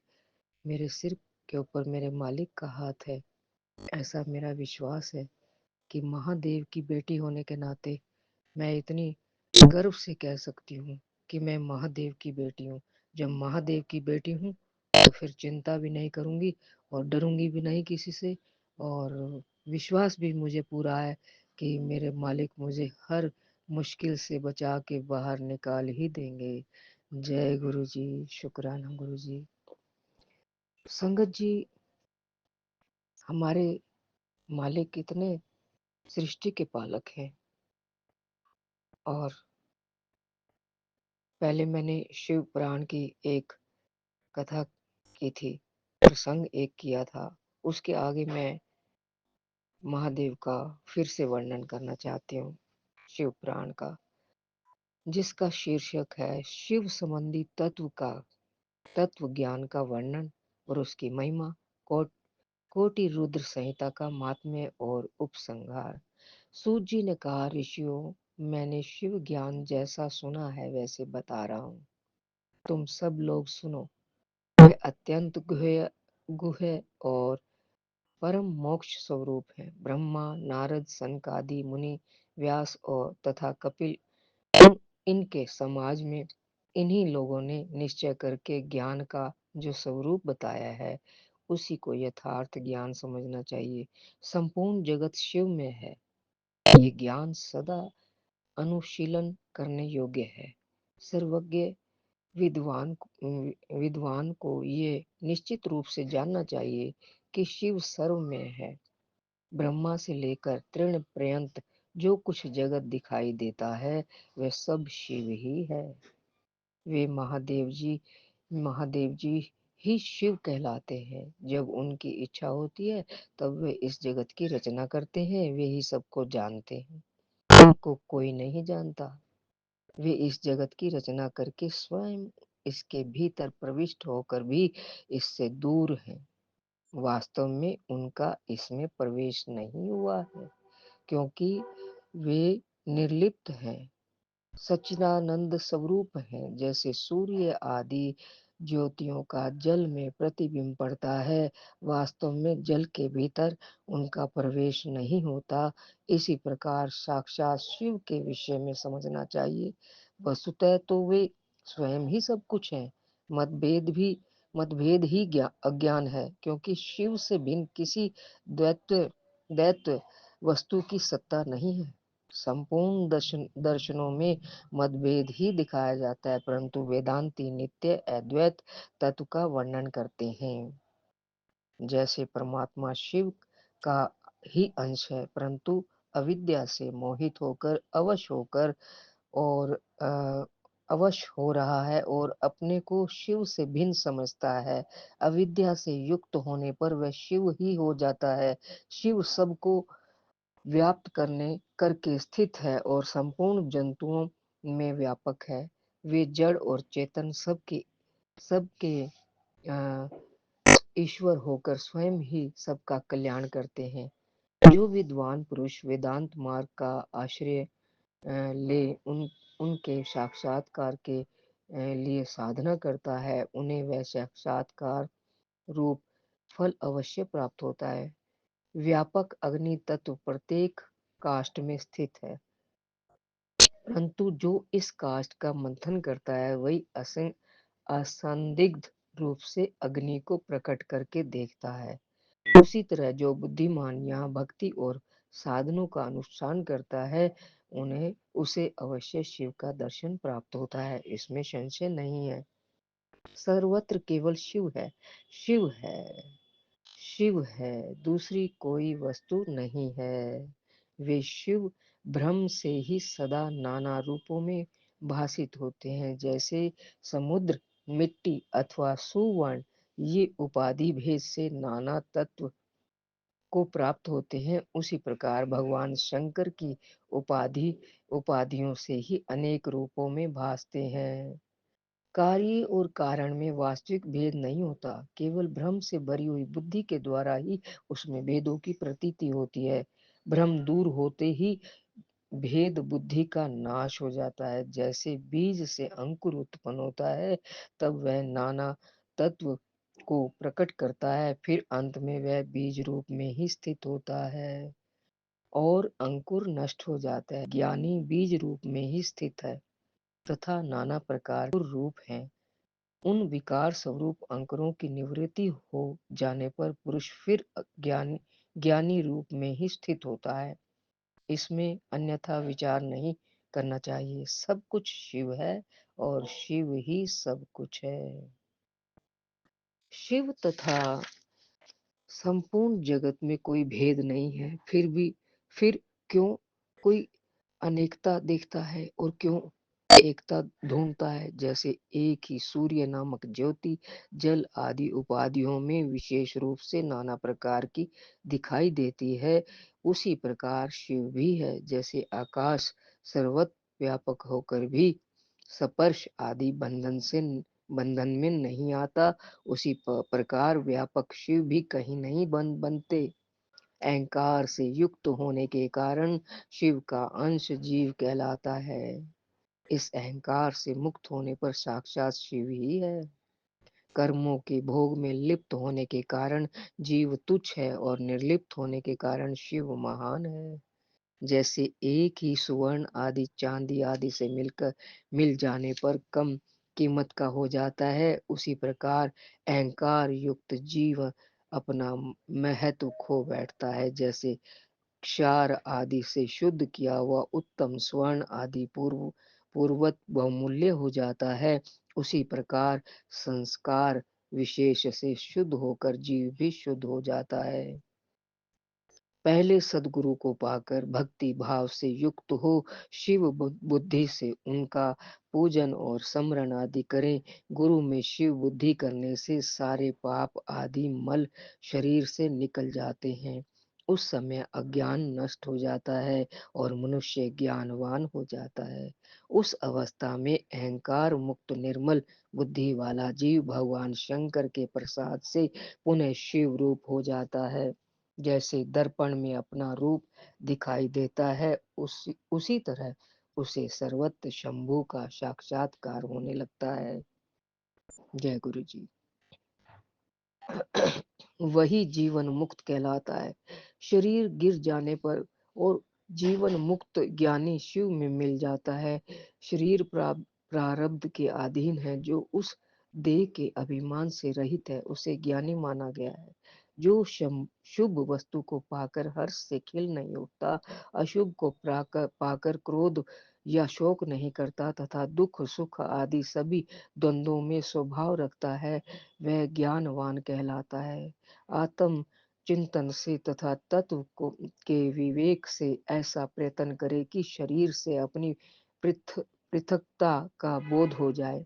मेरे सिर के ऊपर मेरे मालिक का हाथ है। ऐसा मेरा विश्वास है कि महादेव की बेटी होने के नाते मैं इतनी गर्व से कह सकती हूँ कि मैं महादेव की बेटी हूँ। जब महादेव की बेटी हूँ तो फिर चिंता भी नहीं करूँगी और डरूंगी भी नहीं किसी से। और विश्वास भी मुझे पूरा है कि मेरे मालिक मुझे हर मुश्किल से बचा के बाहर निकाल ही देंगे। जय गुरु जी। शुक्राना गुरु जी। संगत जी, हमारे मालिक कितने सृष्टि के पालक हैं। और पहले मैंने शिव पुराण की एक कथा की थी, प्रसंग एक किया था। उसके आगे मैं महादेव का फिर से वर्णन करना चाहती हूँ, शिव पुराण का, जिसका शीर्षक है शिव संबंधी तत्व ज्ञान का वर्णन और उसकी महिमा। कोटि रुद्र संहिता का महात्म्य और उपसंहार। सूत जी ने कहा, ऋषियों, मैंने शिव ज्ञान जैसा सुना है वैसे बता रहा हूँ, तुम सब लोग सुनो। वह अत्यंत गुह्य और परम मोक्ष स्वरूप है। ब्रह्मा, नारद, सनक आदि मुनि, व्यास और तथा कपिल, इनके समाज में इन्हीं लोगों ने निश्चय करके ज्ञान का जो स्वरूप बताया है, उसी को यथार्थ ज्ञान समझना चाहिए। संपूर्ण जगत शिव में है। ये ज्ञान सदा अनुशीलन करने योग्य है। सर्वज्ञ विद्वान विद्वान को ये निश्चित रूप से जानना चाहिए कि शिव सर्व में है। ब्रह्मा से लेकर तृण पर्यंत जो कुछ जगत दिखाई देता है, वह सब शिव ही है। वे महादेव जी ही शिव कहलाते हैं। जब उनकी इच्छा होती है तब वे इस जगत की रचना करते हैं। वे ही सबको जानते हैं, उनको कोई नहीं जानता। वे इस जगत की रचना करके स्वयं इसके भीतर प्रविष्ट होकर भी इससे दूर हैं। वास्तव में उनका इसमें प्रवेश नहीं हुआ है, क्योंकि वे निर्लिप्त हैं, सच्चिदानंद स्वरूप हैं। जैसे सूर्य आदि ज्योतियों का जल में प्रतिबिंब पड़ता है, वास्तव में जल के भीतर उनका प्रवेश नहीं होता। इसी प्रकार साक्षात शिव के विषय में समझना चाहिए। वस्तुतः तो वे स्वयं ही सब कुछ हैं। मतभेद ही अज्ञान है, क्योंकि शिव से भिन्न किसी दैत्य वस्तु की सत्ता नहीं है। संपूर्ण दर्शनों में मतभेद ही दिखाया जाता है, परंतु वेदांती नित्य अद्वैत तत्व का वर्णन करते हैं। जैसे परमात्मा शिव का ही अंश है, परंतु अविद्या से मोहित होकर, अवश होकर और अवश हो रहा है और अपने को शिव से भिन्न समझता है। अविद्या से युक्त होने पर वह शिव ही हो जाता है। शिव सबको व्याप्त करके स्थित है और संपूर्ण जंतुओं में व्यापक है। वे जड़ और चेतन सबके अ, ईश्वर होकर स्वयं ही सबका कल्याण करते हैं। जो विद्वान पुरुष वेदांत मार्ग का आश्रय ले उनके साक्षात्कार के लिए साधना करता है, उन्हें वह साक्षात्कार रूप फल अवश्य प्राप्त होता है। व्यापक अग्नि तत्व प्रत्येक काष्ठ में स्थित है, परंतु जो इस काष्ठ का मंथन करता है वही असंदिग्ध रूप से अग्नि को प्रकट करके देखता है। उसी तरह जो बुद्धिमान यहाँ भक्ति और साधनों का अनुष्ठान करता है, उन्हें उसे अवश्य शिव का दर्शन प्राप्त होता है, इसमें संशय नहीं है। सर्वत्र केवल शिव है, शिव है, शिव है, दूसरी कोई वस्तु नहीं है। वे शिव ब्रह्म से ही सदा नाना रूपों में भासित होते हैं। जैसे समुद्र, मिट्टी अथवा सुवर्ण ये उपाधि भेद से नाना तत्व को प्राप्त होते हैं, उसी प्रकार भगवान शंकर की उपाधियों से ही अनेक रूपों में भासते हैं। कार्य और कारण में वास्तविक भेद नहीं होता, केवल भ्रम से भरी हुई बुद्धि के द्वारा ही उसमें भेदों की प्रतीति होती है। भ्रम दूर होते ही भेद बुद्धि का नाश हो जाता है। जैसे बीज से अंकुर उत्पन्न होता है, तब वह नाना तत्व को प्रकट करता है, फिर अंत में वह बीज रूप में ही स्थित होता है और अंकुर नष्ट हो जाता है। ज्ञानी बीज रूप में ही स्थित है तथा नाना प्रकार रूप हैं। उन विकार स्वरूप अंकुरों की निवृत्ति हो जाने पर पुरुष फिर ज्ञानी रूप में ही स्थित होता है। इसमें अन्यथा विचार नहीं करना चाहिए। सब कुछ शिव है और शिव ही सब कुछ है। शिव तथा संपूर्ण जगत में कोई भेद नहीं है, फिर क्यों कोई अनेकता देखता है और क्यों एकता ढूंढता है। जैसे एक ही सूर्य नामक ज्योति जल आदि उपाधियों में विशेष रूप से नाना प्रकार की दिखाई देती है, उसी प्रकार शिव भी है। जैसे आकाश सर्वत्र व्यापक होकर भी स्पर्श आदि बंधन में नहीं आता, उसी प्रकार व्यापक शिव भी कहीं नहीं बनते। अहंकार से युक्त होने के कारण शिव का अंश जीव कहलाता है। इस अहंकार से मुक्त होने पर साक्षात शिव ही है। कर्मों के भोग में लिप्त होने के कारण जीव तुच्छ है और निर्लिप्त होने के कारण शिव महान है। जैसे एक ही सुवर्ण आदि चांदी आदि से मिल जाने पर कम कीमत का हो जाता है, उसी प्रकार अहंकार युक्त जीव अपना महत्व खो बैठता है। जैसे क्षार आदि से शुद्ध किया हुआ उत्तम स्वर्ण आदि पूर्वत बहुमूल्य हो जाता है, उसी प्रकार संस्कार विशेष से शुद्ध होकर जीव भी शुद्ध हो जाता है। पहले सदगुरु को पाकर भक्ति भाव से युक्त हो शिव बुद्धि से उनका पूजन और स्मरण आदि करें। गुरु में शिव बुद्धि करने से सारे पाप आदि मल शरीर से निकल जाते हैं। उस समय अज्ञान नष्ट हो जाता है और मनुष्य ज्ञानवान हो जाता है। उस अवस्था में अहंकार मुक्त निर्मल बुद्धि वाला जीव भगवान शंकर के प्रसाद से पुनः शिव रूप हो जाता है। जैसे दर्पण में अपना रूप दिखाई देता है, उसी तरह उसे सर्वत्र शंभू का साक्षात्कार होने लगता है। जय गुरु जी। वही जीवन मुक्त कहलाता है। शरीर गिर जाने पर और जीवन मुक्त ज्ञानी शिव में मिल जाता है। शरीर प्रारब्ध के अधीन है, जो उस देह के अभिमान से रहित है उसे ज्ञानी माना गया है। जो शुभ वस्तु को पाकर हर्ष से खिल नहीं उठता, अशुभ को पाकर क्रोध या शोक नहीं करता तथा दुख सुख आदि सभी द्वंद्वों में स्वभाव रखता है, वह ज्ञानवान कहलाता है। आत्म चिंतन से तथा तत्व को के विवेक से ऐसा प्रयत्न करे कि शरीर से अपनी पृथकता का बोध हो जाए।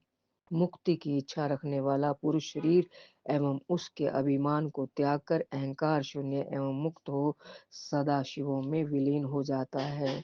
मुक्ति की इच्छा रखने वाला पुरुष शरीर एवं उसके अभिमान को त्याग कर अहंकार शून्य एवं मुक्त हो सदा शिवों में विलीन हो जाता है।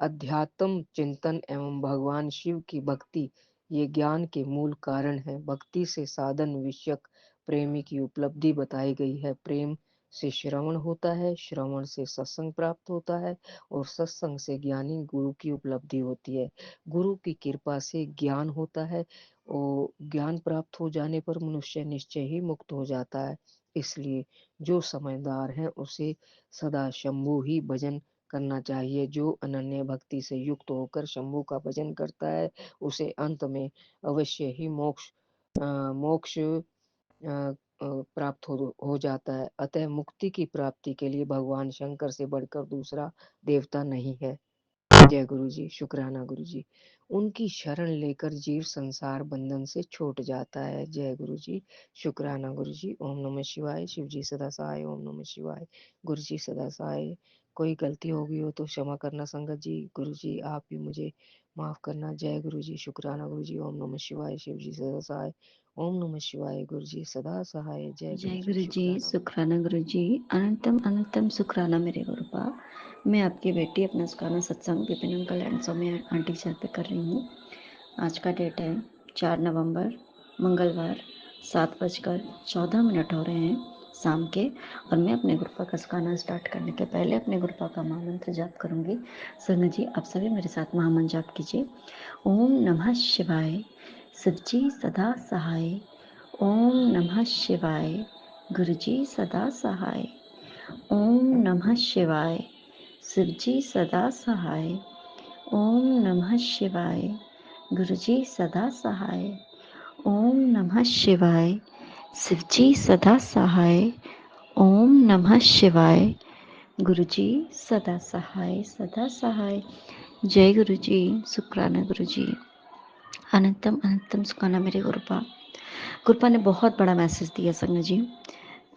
अध्यात्म चिंतन एवं भगवान शिव की भक्ति ये ज्ञान के मूल कारण है। भक्ति से साधन विषयक प्रेमी की उपलब्धि बताई गई है। प्रेम से श्रवण होता है, श्रवण से सत्संग प्राप्त होता है और सत्संग से ज्ञानी गुरु की उपलब्धि होती है। गुरु की कृपा से ज्ञान होता है और ज्ञान प्राप्त हो जाने पर मनुष्य निश्चय ही मुक्त हो जाता है। इसलिए जो समझदार है उसे सदा शंभु ही भजन करना चाहिए। जो अनन्य भक्ति से युक्त होकर शंभु का भजन करता है उसे अंत में अवश्य ही मोक्ष प्राप्त हो जाता है। अतः मुक्ति की प्राप्ति के लिए भगवान शंकर से बढ़कर दूसरा देवता नहीं है। जय गुरु जी। शुक्राना गुरु जी। उनकी शरण लेकर जीव संसार बंधन से छूट जाता है। जय गुरु जी। शुक्राना गुरु जी। ओम नमः शिवाय। शिव जी सदा सहाय। ओम नमः शिवाय। गुरु जी सदा सहाय। कोई गलती हो गई हो तो क्षमा करना संगत जी। गुरु जी आप भी मुझे माफ करना। जय गुरु जी। शुक्राना गुरु जी। ओम नमः शिवाय। शिव जी सदा सहाय। ओम नमः शिवाय। गुरु जी सदा सहाय। जय गुरु जय जी। गुरु जी, शुक्राना गुरु जी। सुखराना गुरु जी, अनंतम अनंतम सुखराना मेरे गुरुपा। मैं आपकी बेटी अपना सुखाना सत्संग Vipin uncle and Saumya aunty sir पे कर रही हूँ। आज का डेट है 4 नवंबर मंगलवार, 7:14 हो रहे हैं शाम के। और मैं अपने गुरुपा का सुखाना स्टार्ट करने के पहले अपने गुरुपा का महामंत्र जाप करूँगी। संगत जी आप सभी मेरे साथ महामंत्र जाप कीजिए। ओम नमः शिवाय। शिवजी सदा सहाय। ओम नमः शिवाय। गुरुजी सदा सहाय। ओम नमः शिवाय। शिवजी सदा सहाय। ओम नमः शिवाय। गुरुजी सदा सहाय। ओम नमः शिवाय। शिवजी सदा सहाय। ओम नमः शिवाय। गुरुजी सदा सहाय सदा सहाय। जय गुरुजी। शुक्राना गुरुजी। अनंतम अनंतम सुखाना मेरे गुरुपा ने बहुत बड़ा मैसेज दिया संगत जी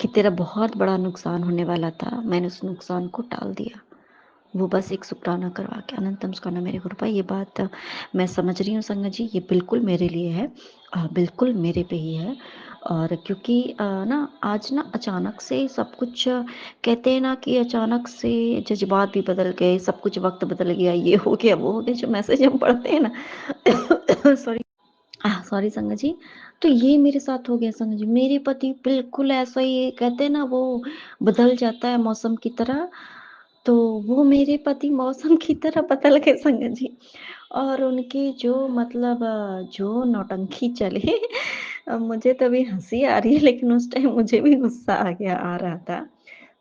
कि तेरा बहुत बड़ा नुकसान होने वाला था, मैंने उस नुकसान को टाल दिया। वो बस एक शुक्राना करवा के। अनंतम शुक्राना मेरे गुरुपा। ये बात मैं समझ रही हूँ संगत जी, ये बिल्कुल मेरे लिए है, बिल्कुल मेरे पे ही है। और क्योंकि ना आज ना अचानक से सब कुछ कहते हैं ना कि अचानक से जज्बात भी बदल गए, सब कुछ वक्त बदल गया, ये हो गया वो हो गया, जो मैसेज हम पढ़ते हैं ना सॉरी सॉरी संगत जी। तो ये मेरे साथ हो गया संगत जी। मेरे पति बिल्कुल ऐसा ही कहते हैं ना, वो बदल जाता है मौसम की तरह। तो वो मेरे पति मौसम की तरह बदल गए संगत जी। और उनकी जो मतलब जो नौटंकी चली मुझे तो अभी हंसी आ रही है, लेकिन उस टाइम मुझे भी गुस्सा आ रहा था।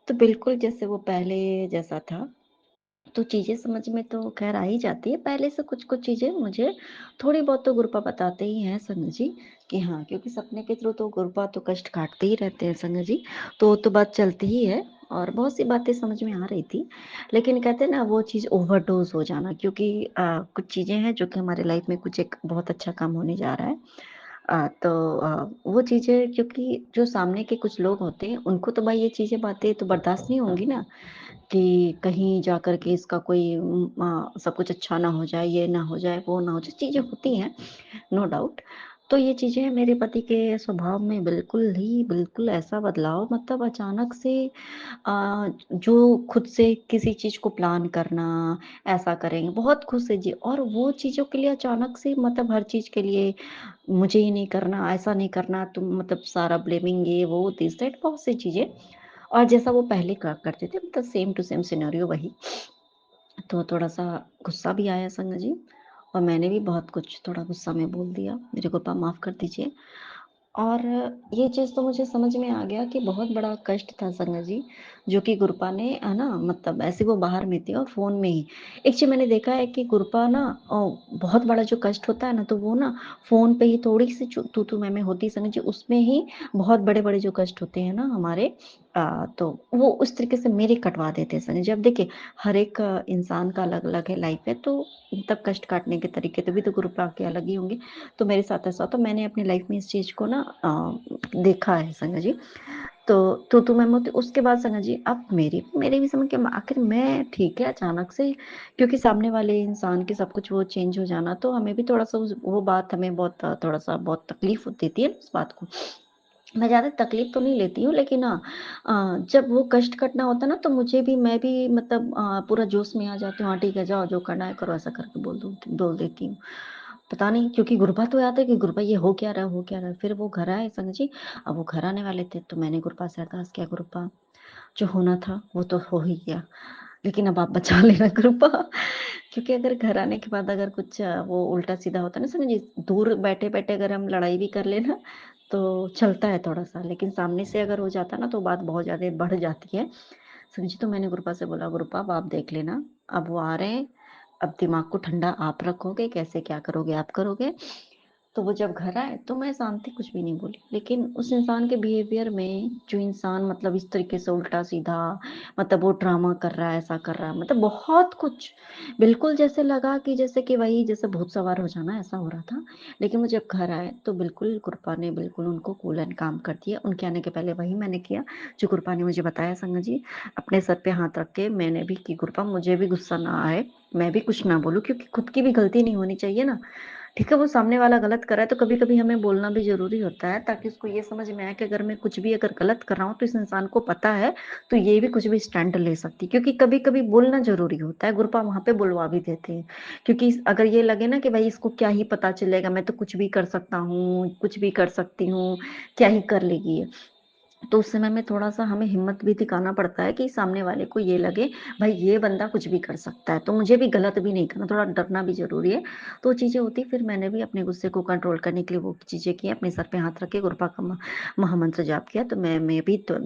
तो बिल्कुल जैसे वो पहले जैसा था, तो चीज़ें समझ में तो ख़ैर आ ही जाती है। पहले से कुछ-कुछ चीज़ें मुझे थोड़ी बहुत तो गुरुपा बताते ही हैं संगत जी, कि हाँ, क्योंकि सपने के थ्रू तो गुरुपा तो कष्ट काटते ही रहते हैं संगत जी, तो वो तो बात चलती ही है। और बहुत सी बातें समझ में आ रही थी। लेकिन कहते हैं ना वो चीज़ ओवरडोज़ हो जाना, क्योंकि कुछ चीज़ें हैं जो कि हमारे लाइफ़ में कुछ एक बहुत अच्छा काम होने जा रहा है। तो वो चीज़ें, क्योंकि जो सामने के कुछ लोग होते हैं उनको तो भाई ये चीज़ें बातें तो बर्दाश्त नहीं होंगी ना, कि कहीं जा कर के इसका कोई सब कुछ अच्छा ना हो जाए, ये ना हो जाए, वो ना हो जाए, चीज़ें होती हैं, नो डाउट। तो ये चीज़ें मेरे पति के स्वभाव में बिल्कुल ऐसा बदलाव, मतलब अचानक से जो खुद से किसी चीज़ को प्लान करना, ऐसा करेंगे, बहुत खुद से जी, और वो चीज़ों के लिए अचानक से मतलब हर चीज़ के लिए मुझे ही नहीं करना, ऐसा नहीं करना, तुम मतलब सारा ब्लेमिंग, ये वो दिस दैट बहुत सी चीज़ें। और जैसा वो पहले करते थे, मतलब सेम टू सेम सिनेरियो वही। तो थोड़ा-सा गुस्सा भी आया संगत जी, और मैंने भी बहुत कुछ थोड़ा गुस्सा में बोल दिया, मेरे को माफ़ कर दीजिए। और ये चीज़ तो मुझे समझ में आ गया कि बहुत बड़ा कष्ट था संगत जी, जो कि गुरपा ने है ना, मतलब ऐसे वो बाहर में थे और फ़ोन में ही। एक चीज़ मैंने देखा है कि गुरपा ना बहुत बड़ा जो कष्ट होता है ना, तो वो ना फ़ोन पे ही थोड़ी-सी तू-तू मैं होती है संगत जी, उसमें ही बहुत बड़े-बड़े जो कष्ट होते हैं ना हमारे, तो वो उस तरीके से मेरे कटवा देते हैं संगत जी। अब देखिए, हर एक इंसान का अलग-अलग है लाइफ़ है, तो तब कष्ट काटने के तरीके तो भी तो गुरपा के अलग ही होंगे। तो मेरे साथ ऐसा, तो मैंने अपनी लाइफ में इस चीज़ को ना देखा है संगत जी। तो मैं मोती उसके बाद संगत जी अब मेरे भी समझ के आखिर मैं ठीक है अचानक से, क्योंकि सामने वाले इंसान के सब कुछ वो चेंज हो जाना, तो हमें भी थोड़ा-सा वो बात हमें बहुत थोड़ा-सा बहुत तकलीफ देती है उस बात को। मैं ज़्यादा तकलीफ तो नहीं लेती हूँ, लेकिन हाँ जब वो कष्ट कटना होता है ना, तो मैं भी मतलब पूरा जोश में आ जाती हूँ, हाँ ठीक है जाओ जो करना है करो, ऐसा करके बोल देती हूँ। पता नहीं क्योंकि गुरबा तो याद है कि गुरबा ये हो क्या रहा है? फिर वो घर आए संग जी, अब वो घर आने वाले थे तो मैंने गुरबा से अरदास किया, गुरबा जो होना था वो तो हो ही गया, लेकिन अब आप बचा लेना कृपा। क्योंकि अगर घर आने के बाद अगर कुछ वो उल्टा-सीधा होता है ना समझिए, दूर बैठे-बैठे अगर हम लड़ाई भी कर लें ना, तो चलता है थोड़ा-सा, लेकिन सामने से अगर हो जाता है ना, तो बात बहुत ज़्यादा बढ़ जाती है। समझी, तो मैंने गुरपा से बोला, "गुरपा अब आप देख लेना, अब वो आ रहे हैं, अब दिमाग को ठंडा आप रखोगे, कैसे क्या करोगे आप करोगे।" तो वो जब घर आए तो मैं शांति कुछ भी नहीं बोली, लेकिन उस इंसान के बिहेवियर में जो इंसान मतलब इस तरीके से उल्टा-सीधा मतलब वो ड्रामा कर रहा है, ऐसा कर रहा है, मतलब बहुत कुछ बिल्कुल जैसे लगा कि जैसे कि वही जैसे भूत सवार हो जाना ऐसा हो रहा था। लेकिन वो जब घर आए तो बिल्कुल कृपा ने बिल्कुल उनको कूल एंड काम कर दिया। उनके आने के पहले वही मैंने किया जो कृपा ने मुझे बताया संगत जी। अपने सर पे हाथ रख के मैंने भी कि कृपा मुझे भी गुस्सा ना आए, मैं भी कुछ ना बोलूँ क्योंकि खुद की भी गलती नहीं होनी चाहिए ना। ठीक है, वो सामने वाला गलत कर रहा है तो कभी-कभी हमें बोलना भी ज़रूरी होता है ताकि उसको ये समझ में आए कि अगर मैं कुछ भी अगर गलत कर रहा हूँ तो इस इंसान को पता है, तो ये भी कुछ भी स्टैंड ले सकती है। क्योंकि कभी-कभी बोलना ज़रूरी होता है, गुरपा वहाँ पे बुलवा भी देते हैं। क्योंकि अगर ये लगे ना कि भई इसको क्या ही पता चलेगा, मैं तो कुछ भी कर सकता हूँ, कुछ भी कर सकती हूँ, क्या ही कर लेगी ये। तो उस समय में थोड़ा-सा हमें हिम्मत भी दिखाना पड़ता है कि सामने वाले को ये लगे, भाई ये बंदा कुछ भी कर सकता है, तो मुझे भी गलत भी नहीं करना, थोड़ा डरना भी ज़रूरी है। तो चीज़ें होती फिर मैंने भी अपने गुस्से को कंट्रोल करने के लिए वो चीज़ें की, अपने सर पे हाथ रख के गुरपा का महामंत्र जाप किया, तो मैं भी तो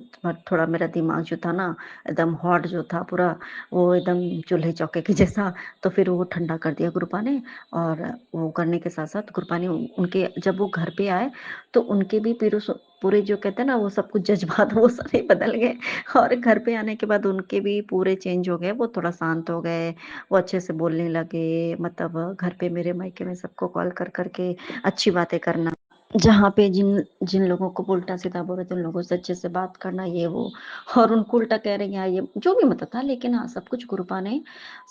थोड़ा मेरा दिमाग जो था ना, एकदम हॉट जो था पूरा, वो एकदम चूल्हे-चौके के जैसा, तो फिर वो ठंडा कर दिया गुरपा ने। और वो करने के साथ-साथ गुरपा ने उनके जब वो घर पे आए, तो उनके भी फिर उस पूरे जो कहते हैं ना वो सब कुछ जज़्बात वो सारे बदल गए और घर पे आने के बाद उनके भी पूरे चेंज हो गए, वो थोड़ा शांत हो गए, वो अच्छे से बोलने लगे, मतलब घर पे मेरे मायके में सबको कॉल कर के अच्छी बातें करना। जहाँ पे जिन जिन लोगों को उल्टा-सीधा बोल रहे थे, उन लोगों से अच्छे से बात करना ये वो और उनको उल्टा कह रहे हैं यहाँ ये जो भी मतलब था, लेकिन हाँ, सब कुछ गुरु ने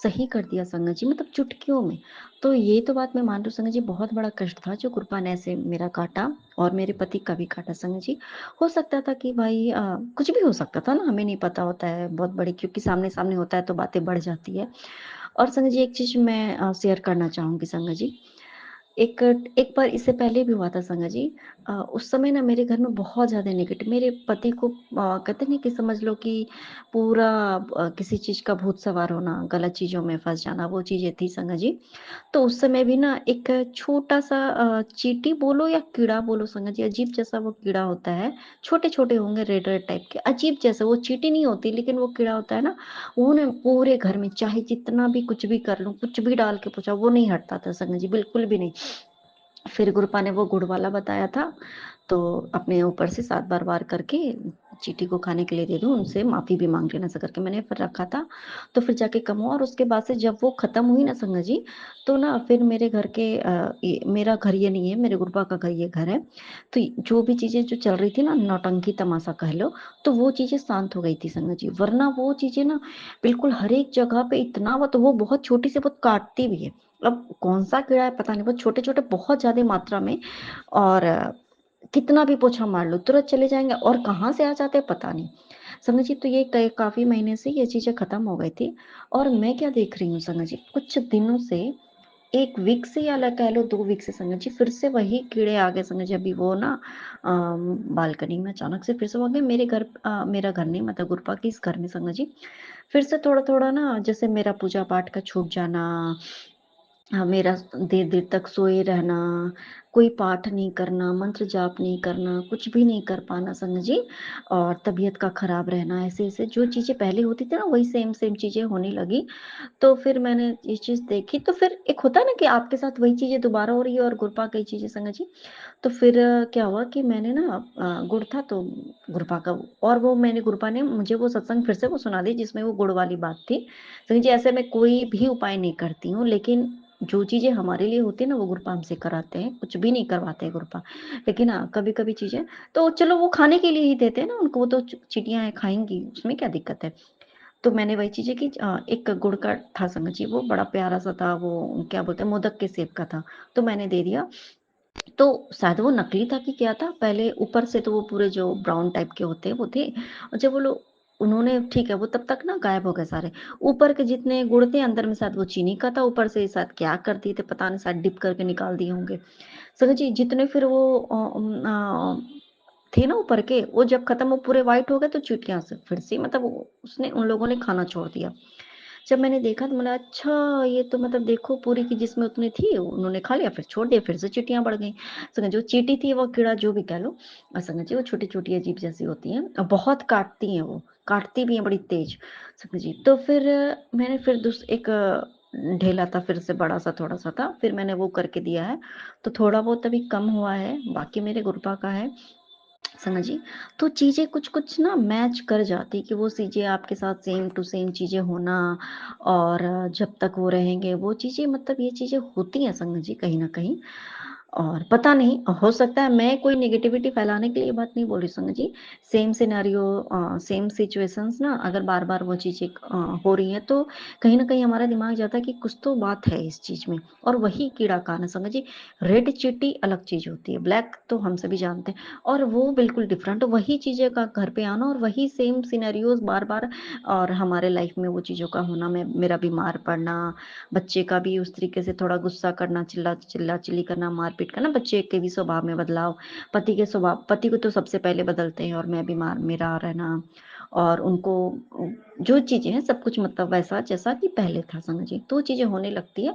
सही कर दिया संगत जी, मतलब चुटकियों में। तो ये तो बात मैं मान रही हूँ संगत जी, बहुत बड़ा कष्ट था जो गुरु ने ऐसे मेरा काटा और मेरे पति का भी काटा संगत जी। हो सकता था कि भाई कुछ भी हो सकता था ना, हमें नहीं पता होता है बहुत बड़ी, क्योंकि सामने-सामने होता है तो बातें बढ़ जाती है। और संगत जी एक चीज़ मैं शेयर करना चाहूँगी संगत जी। एक एक बार इससे पहले भी हुआ था संगत जी। उस समय ना मेरे घर में बहुत ज़्यादा नेगेटिव, मेरे पति को कहते नहीं कि समझ लो कि पूरा किसी चीज़ का भूत सवार होना, गलत चीज़ों में फँस जाना, वो चीज़ें थी संगत जी। तो उस समय भी ना एक छोटा-सा चींटी बोलो या कीड़ा बोलो संगत जी, अजीब जैसा वो कीड़ा होता है, छोटे-छोटे होंगे रेड-रेड टाइप के, अजीब जैसा, वो चींटी नहीं होती लेकिन वो कीड़ा होता है ना, वो ना पूरे घर में चाहे जितना भी कुछ भी कर लूँ, कुछ भी डाल के पोंछाऊँ, वो नहीं हटता था संगत जी, बिल्कुल भी नहीं। फिर गुरपा ने वो गुड़ वाला बताया था, तो अपने ऊपर से 7 बार वार करके चींटी को खाने के लिए दे दो, उनसे माफ़ी भी माँग लेना ऐसा करके मैंने फिर रखा था। तो फिर जाके कम हुआ और उसके बाद से जब वो खत्म हुई ना संगत जी, तो ना फिर मेरे घर के ये मेरा घर ये नहीं है, मेरे गुरपा का घर ये घर है। तो जो भी चीज़ें जो चल रही थी ना, नौटंकी तमाशा कह लो, तो वो चीज़ें शांत हो गई थी संगत जी। वरना वो चीज़ें ना बिल्कुल हर एक जगह पे इतना वो बहुत छोटी सी बहुत काटती भी है। अब कौन-सा कीड़ा है पता नहीं, वो छोटे-छोटे बहुत ज़्यादा मात्रा में, और कितना भी पोछा मार लो तुरंत चले जाएँगे और कहाँ से आ जाते हैं पता नहीं। समझिए तो ये कई काफ़ी महीने से ये चीज़ें खत्म हो गई थी और मैं क्या देख रही हूँ समझिए, कुछ दिनों से 1 वीक से या ल कह लो 2 वीक से समझिए फिर से वही कीड़े आ गए समझिए। अभी वो ना बालकनी में अचानक से फिर से वो आ गए मेरे घर, मेरा घर नहीं मतलब गुरपा के इस घर में समझिए। फिर से थोड़ा-थोड़ा ना जैसे मेरा पूजा पाठ का छूट जाना, हाँ, मेरा देर-देर तक सोए रहना, कोई पाठ नहीं करना, मंत्र जाप नहीं करना, कुछ भी नहीं कर पाना संग जी, और तबीयत का खराब रहना, ऐसे-ऐसे जो चीज़ें पहले होती थी ना वही सेम-सेम चीज़ें होने लगी। तो फिर मैंने ये चीज़ देखी तो फिर एक होता है ना कि आपके साथ वही चीज़ें दोबारा हो रही है और गुरपा कई चीज़ें संग जी। तो फिर क्या हुआ कि मैंने ना गुड़ था तो गुरपा का, और वो मैंने गुरपा ने मुझे वो सत्संग फिर से वो सुना दी जिसमें वो गुड़ वाली बात थी। संग जी ऐसे मैं कोई भी उपाय नहीं करती हूँ, लेकिन जो चीज़ें हमारे लिए होती है ना वो गुरुपा हमसे कराते हैं, कुछ भी नहीं करवाते हैं गुरुपा। लेकिन हाँ, कभी-कभी चीज़ें तो चलो वो खाने के लिए ही देते हैं ना उनको, वो तो चींटियाँ हैं खाएँगी, उसमें क्या दिक्कत है। तो मैंने वही चीज़ें की एक गुड़ का था संग जी, वो बड़ा प्यारा-सा था, वो क्या बोलते हैं मोदक के शेप का था, तो मैंने दे दिया। तो शायद वो नकली था कि क्या था, पहले ऊपर से तो वो पूरे जो ब्राउन टाइप के होते हैं वो थे, और जब वो लोग उन्होंने ठीक है, वो तब तक ना गायब हो गए सारे। ऊपर के जितने गुड़ थे अंदर में शायद वो चीनी का था, ऊपर से शायद क्या कर दिए थे पता नहीं, शायद डिप करके निकाल दिए होंगे। समझ जी जितने फिर वो थे ना ऊपर के, वो जब खत्म वो पूरे व्हाइट हो गए तो चींटियाँ से फिर से मतलब उसने उन लोगों ने खाना छोड़ दिया। जब मैंने देखा तो मैंने अच्छा ये तो मतलब देखो पूरी की जिसमें उतनी थी उन्होंने खा लिया, फिर छोड़ दिया, फिर से चींटियाँ बढ़ गईं। समझ जो चींटी थी वो कीड़ा जो भी कह लो, समझिए वो छोटी-छोटी अजीब जैसी होती हैं और बहुत काटती हैं वो, काटती भी हैं बड़ी तेज़, समझिए। तो फिर मैंने फिर एक ढेला था फिर से बड़ा-सा थोड़ा-सा था, फिर मैंने वो करके दिया है, तो थोड़ा बहुत अभी कम हुआ है, बाकी मेरे गुरुपा का है। समझी? तो चीज़ें कुछ-कुछ ना मैच कर जाती कि वो चीज़ें आपके साथ सेम टू सेम चीज़ें होना, और जब तक वो रहेंगे वो चीज़ें मतलब ये चीज़ें होती हैं संग जी कहीं न कहीं। और पता नहीं हो सकता है मैं कोई नेगेटिविटी फैलाने के लिए ये बात नहीं बोल रही संग जी। सेम सिनेरियो सेम सिचुएशंस ना अगर बार-बार वो चीज़ें हो रही हैं तो कहीं न कहीं हमारा दिमाग जाता है कि कुछ तो बात है इस चीज़ में, और वही कीड़ा कान है संग जी। रेड चींटी अलग चीज़ होती है, ब्लैक तो हम सभी जानते हैं। और वो बिल्कुल डिफरेंट वही चीज़ें का घर पे आना और वही सेम सिनेरियोज़ बार-बार, और हमारे लाइफ में वो चीज़ों का होना, मैं मेरा बीमार पड़ना, बच्चे का भी उस तरीके से थोड़ा गुस्सा करना, चिल्ला-चिल्ली करना, मार-पीट करना, बच्चे के भी स्वभाव में बदलाव, पति को तो सबसे पहले बदलते हैं और मैं बीमार मेरा रहना, और उनको जो चीज़ें हैं सब कुछ मतलब वैसा जैसा कि पहले था समझिए, तो चीज़ें होने लगती है।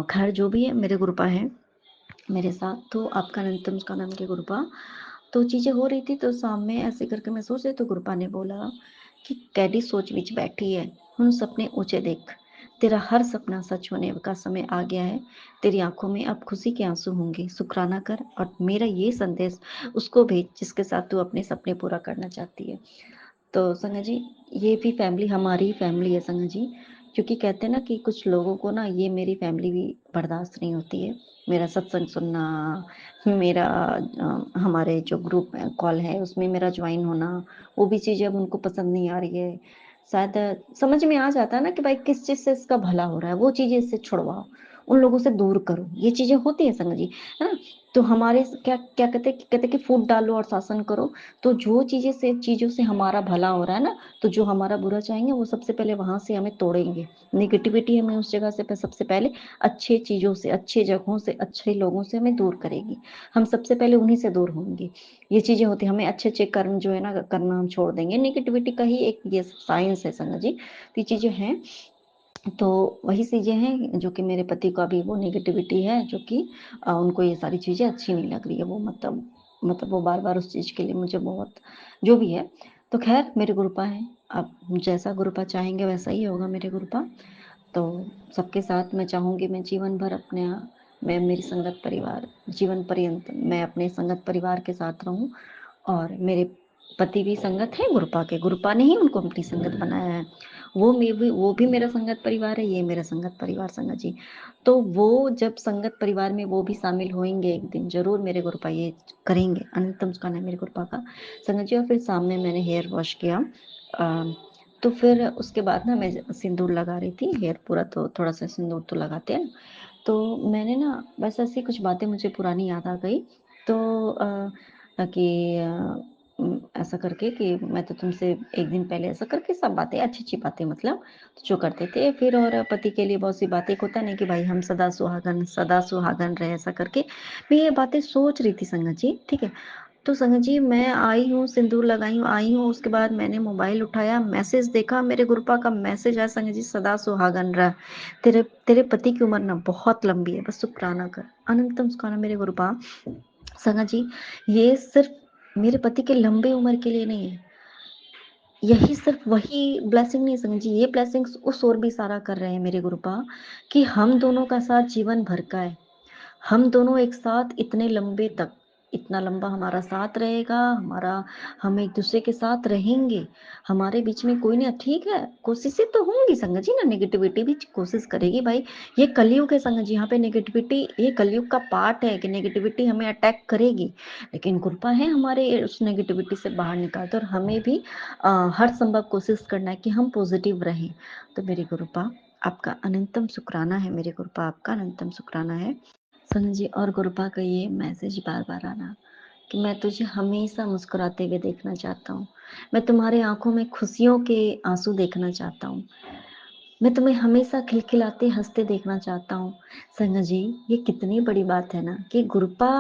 खैर जो भी है मेरे गुरुपा हैं मेरे साथ, तो आपका अनंतम उसका नाम के गुरुपा। तो चीज़ें हो रही थी तो शाम में ऐसे करके मैं सोच रही तो गुरुपा ने बोला कि कैडी सोच विच बैठी है, हुन सपने ऊँचे देख, तेरा हर सपना सच होने का समय आ गया है, तेरी आँखों में अब खुशी के आँसू होंगे, शुकराना कर और मेरा ये संदेश उसको भेज जिसके साथ तू अपने सपने पूरा करना चाहती है। तो संगा जी, ये भी फैमिली हमारी ही फैमिली है संगा जी, क्योंकि कहते हैं ना कि कुछ लोगों को ना ये मेरी फैमिली भी बर्दाश्त नहीं होती है। मेरा सत्संग सुनना, मेरा हमारे जो ग्रुप कॉल है उसमें मेरा जॉइन होना, वो भी चीज़ें अब उनको पसंद नहीं आ रही है। शायद समझ में आ जाता है ना कि भाई किस चीज़ से इसका भला हो रहा है, वो चीज़ें इससे छुड़वाओ, उन लोगों से दूर करो, ये चीज़ें होती हैं संगा जी, है ना? तो हमारे क्या क्या कहते हैं कि फूट डालो और शासन करो। तो जो चीज़ों से हमारा भला हो रहा है ना, तो जो हमारा बुरा चाहेंगे वो सबसे पहले वहाँ से हमें तोड़ेंगे। नेगेटिविटी हमें उस जगह से सबसे पहले अच्छे चीज़ों से, अच्छे जगहों से, अच्छे लोगों से हमें दूर करेगी। हम सबसे पहले उन्हीं से दूर होंगे। ये चीज़ें होती हैं, हमें अच्छे-अच्छे कर्म जो है ना करना हम छोड़ देंगे। नेगेटिविटी का ही एक ये साइंस है संगा जी। तो ये चीज़ें हैं, तो वही चीज़ें हैं जो कि मेरे पति का भी वो नेगेटिविटी है जो कि उनको ये सारी चीज़ें अच्छी नहीं लग रही है। वो मतलब वो बार-बार उस चीज़ के लिए मुझे बहुत जो भी है। तो ख़ैर मेरे गुरुपा हैं, अब जैसा गुरुपा चाहेंगे वैसा ही होगा मेरे गुरुपा। तो सबके साथ मैं चाहूँगी मैं जीवन भर मैं मेरी संगत परिवार जीवन पर्यंत मैं अपने संगत परिवार के साथ रहूँ, और मेरे पति भी संगत हैं गुरुपा के, गुरुपा ने ही उनको अपनी संगत बनाया है। वो भी मेरा संगत परिवार है, ये मेरा संगत परिवार संगत जी। तो वो जब संगत परिवार में वो भी शामिल होंगे एक दिन, ज़रूर मेरे गुरुपा ये करेंगे, अनंतम उसका नाम है मेरे गुरुपा का, संगत जी। और फिर शाम में मैंने हेयर वॉश किया। अ, तो फिर उसके बाद ना मैं सिंदूर लगा रही थी, हेयर पूरा तो थोड़ा-सा सिंदूर तो लगाते हैं। तो मैंने ना बस ऐसी कुछ बातें मुझे पुरानी याद आ गई, तो कि ऐसा करके कि मैं तो तुमसे एक दिन पहले ऐसा करके सब बातें अच्छी-अच्छी बातें मतलब जो करते थे। फिर और पति के लिए बहुत सी बातें, एक होता नहीं कि भाई हम सदा सुहागन रहे ऐसा करके। मैं ये बातें सोच रही थी संगत जी, ठीक है? तो संगत जी मैं आई हूँ, सिंदूर लगाई हूँ, आई हूँ, उसके बाद मैंने मोबाइल उठाया, मैसेज देखा, मेरे गुरुपा का मैसेज आया, संगत जी सदा सुहागन रह। तेरे तेरे पति की उम्र ना बहुत लंबी है, बस शुक्राना कर। अनंतम सुखाना मेरे गुरुपा। संगत जी, ये सिर्फ़ मेरे पति के लंबे उम्र के लिए नहीं है, यही सिर्फ़ वही ब्लेसिंग नहीं है संगत जी, ये ब्लेसिंग्स उस ओर भी इशारा कर रहे हैं मेरे गुरुपा कि हम दोनों का साथ जीवन भर का है। हम दोनों एक साथ इतने लंबे तक इतना लंबा हमारा साथ रहेगा, हम एक दूसरे के साथ रहेंगे, हमारे बीच में कोई नहीं। ठीक है, कोशिशें तो होंगी संगत जी ना, नेगेटिविटी भी कोशिश करेगी भाई। ये कलयुग है संगत जी, यहाँ पे नेगेटिविटी, ये कलयुग का पार्ट है कि नेगेटिविटी हमें अटैक करेगी, लेकिन कृपा है हमारे उस नेगेटिविटी से बाहर निकालते, और हमें भी हर संभव कोशिश करना है कि हम पॉजिटिव रहें। तो मेरी कृपा आपका अनंतम शुक्राना है, मेरी कृपा आपका अनंतम शुक्राना है संजय जी। और गुरुपा का ये मैसेज बार बार आना कि मैं तुझे हमेशा मुस्कुराते हुए देखना चाहता हूँ, मैं तुम्हारे आंखों में खुशियों के आंसू देखना चाहता हूँ, मैं तुम्हें हमेशा खिलखिलाते हंसते देखना चाहता हूँ। संगत जी, ये कितनी बड़ी बात है ना कि गुरुपा,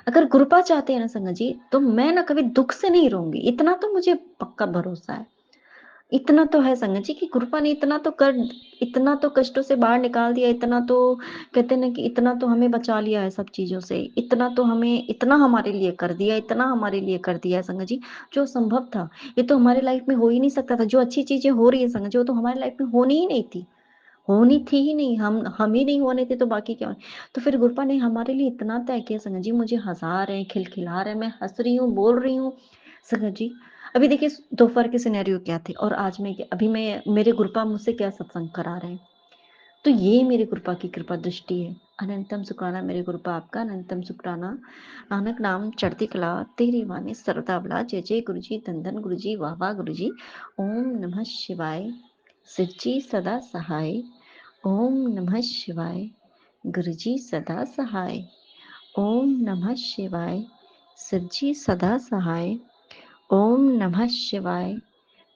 अगर गुरुपा चाहते हैं ना संगत जी, तो मैं ना कभी दुख से नहीं रहूंगी, इतना तो मुझे पक्का भरोसा है। इतना तो है संगत जी कि कृपा ने इतना तो कष्टों से बाहर निकाल दिया, इतना तो कहते हैं ना कि इतना तो हमें बचा लिया है सब चीजों से, इतना हमारे लिए कर दिया, इतना हमारे लिए कर दिया है संगत जी, जो संभव था ये तो हमारे लाइफ में हो ही नहीं सकता था। जो अच्छी चीजें हो रही है संगत जी, वो तो हमारे लाइफ में होनी ही नहीं थी, होनी थी ही नहीं, हम ही नहीं होने थे तो बाकी क्या होने। तो फिर गुरपा ने हमारे लिए इतना तय किया संगत जी, मुझे हंसा रहे हैं, खिलखिला रहे हैं, मैं हंस रही हूँ, बोल रही हूँ संगत जी। अभी देखिए दोपहर के सिनेरियो क्या थे और आज में अभी मैं मेरे गुरपा मुझसे क्या सत्संग करा रहे हैं। तो ये मेरे गुरपा की कृपा दृष्टि है। अनंतम शुक्राना मेरे गुरपा आपका, अनंतम शुक्राना। नानक नाम चढ़ती कला तेरी वाणी सरदा बला, जय जय गुरु जी, धन धन गुरु जी, वाह वाह गुरु जी। ओम नमः शिवाय, शिव जी सदा सहाय। ओम नमः शिवाय, गुरु जी सदा सहाय। ओम नमः शिवाय, शिव जी सदा सहाय। ओम नमः शिवाय,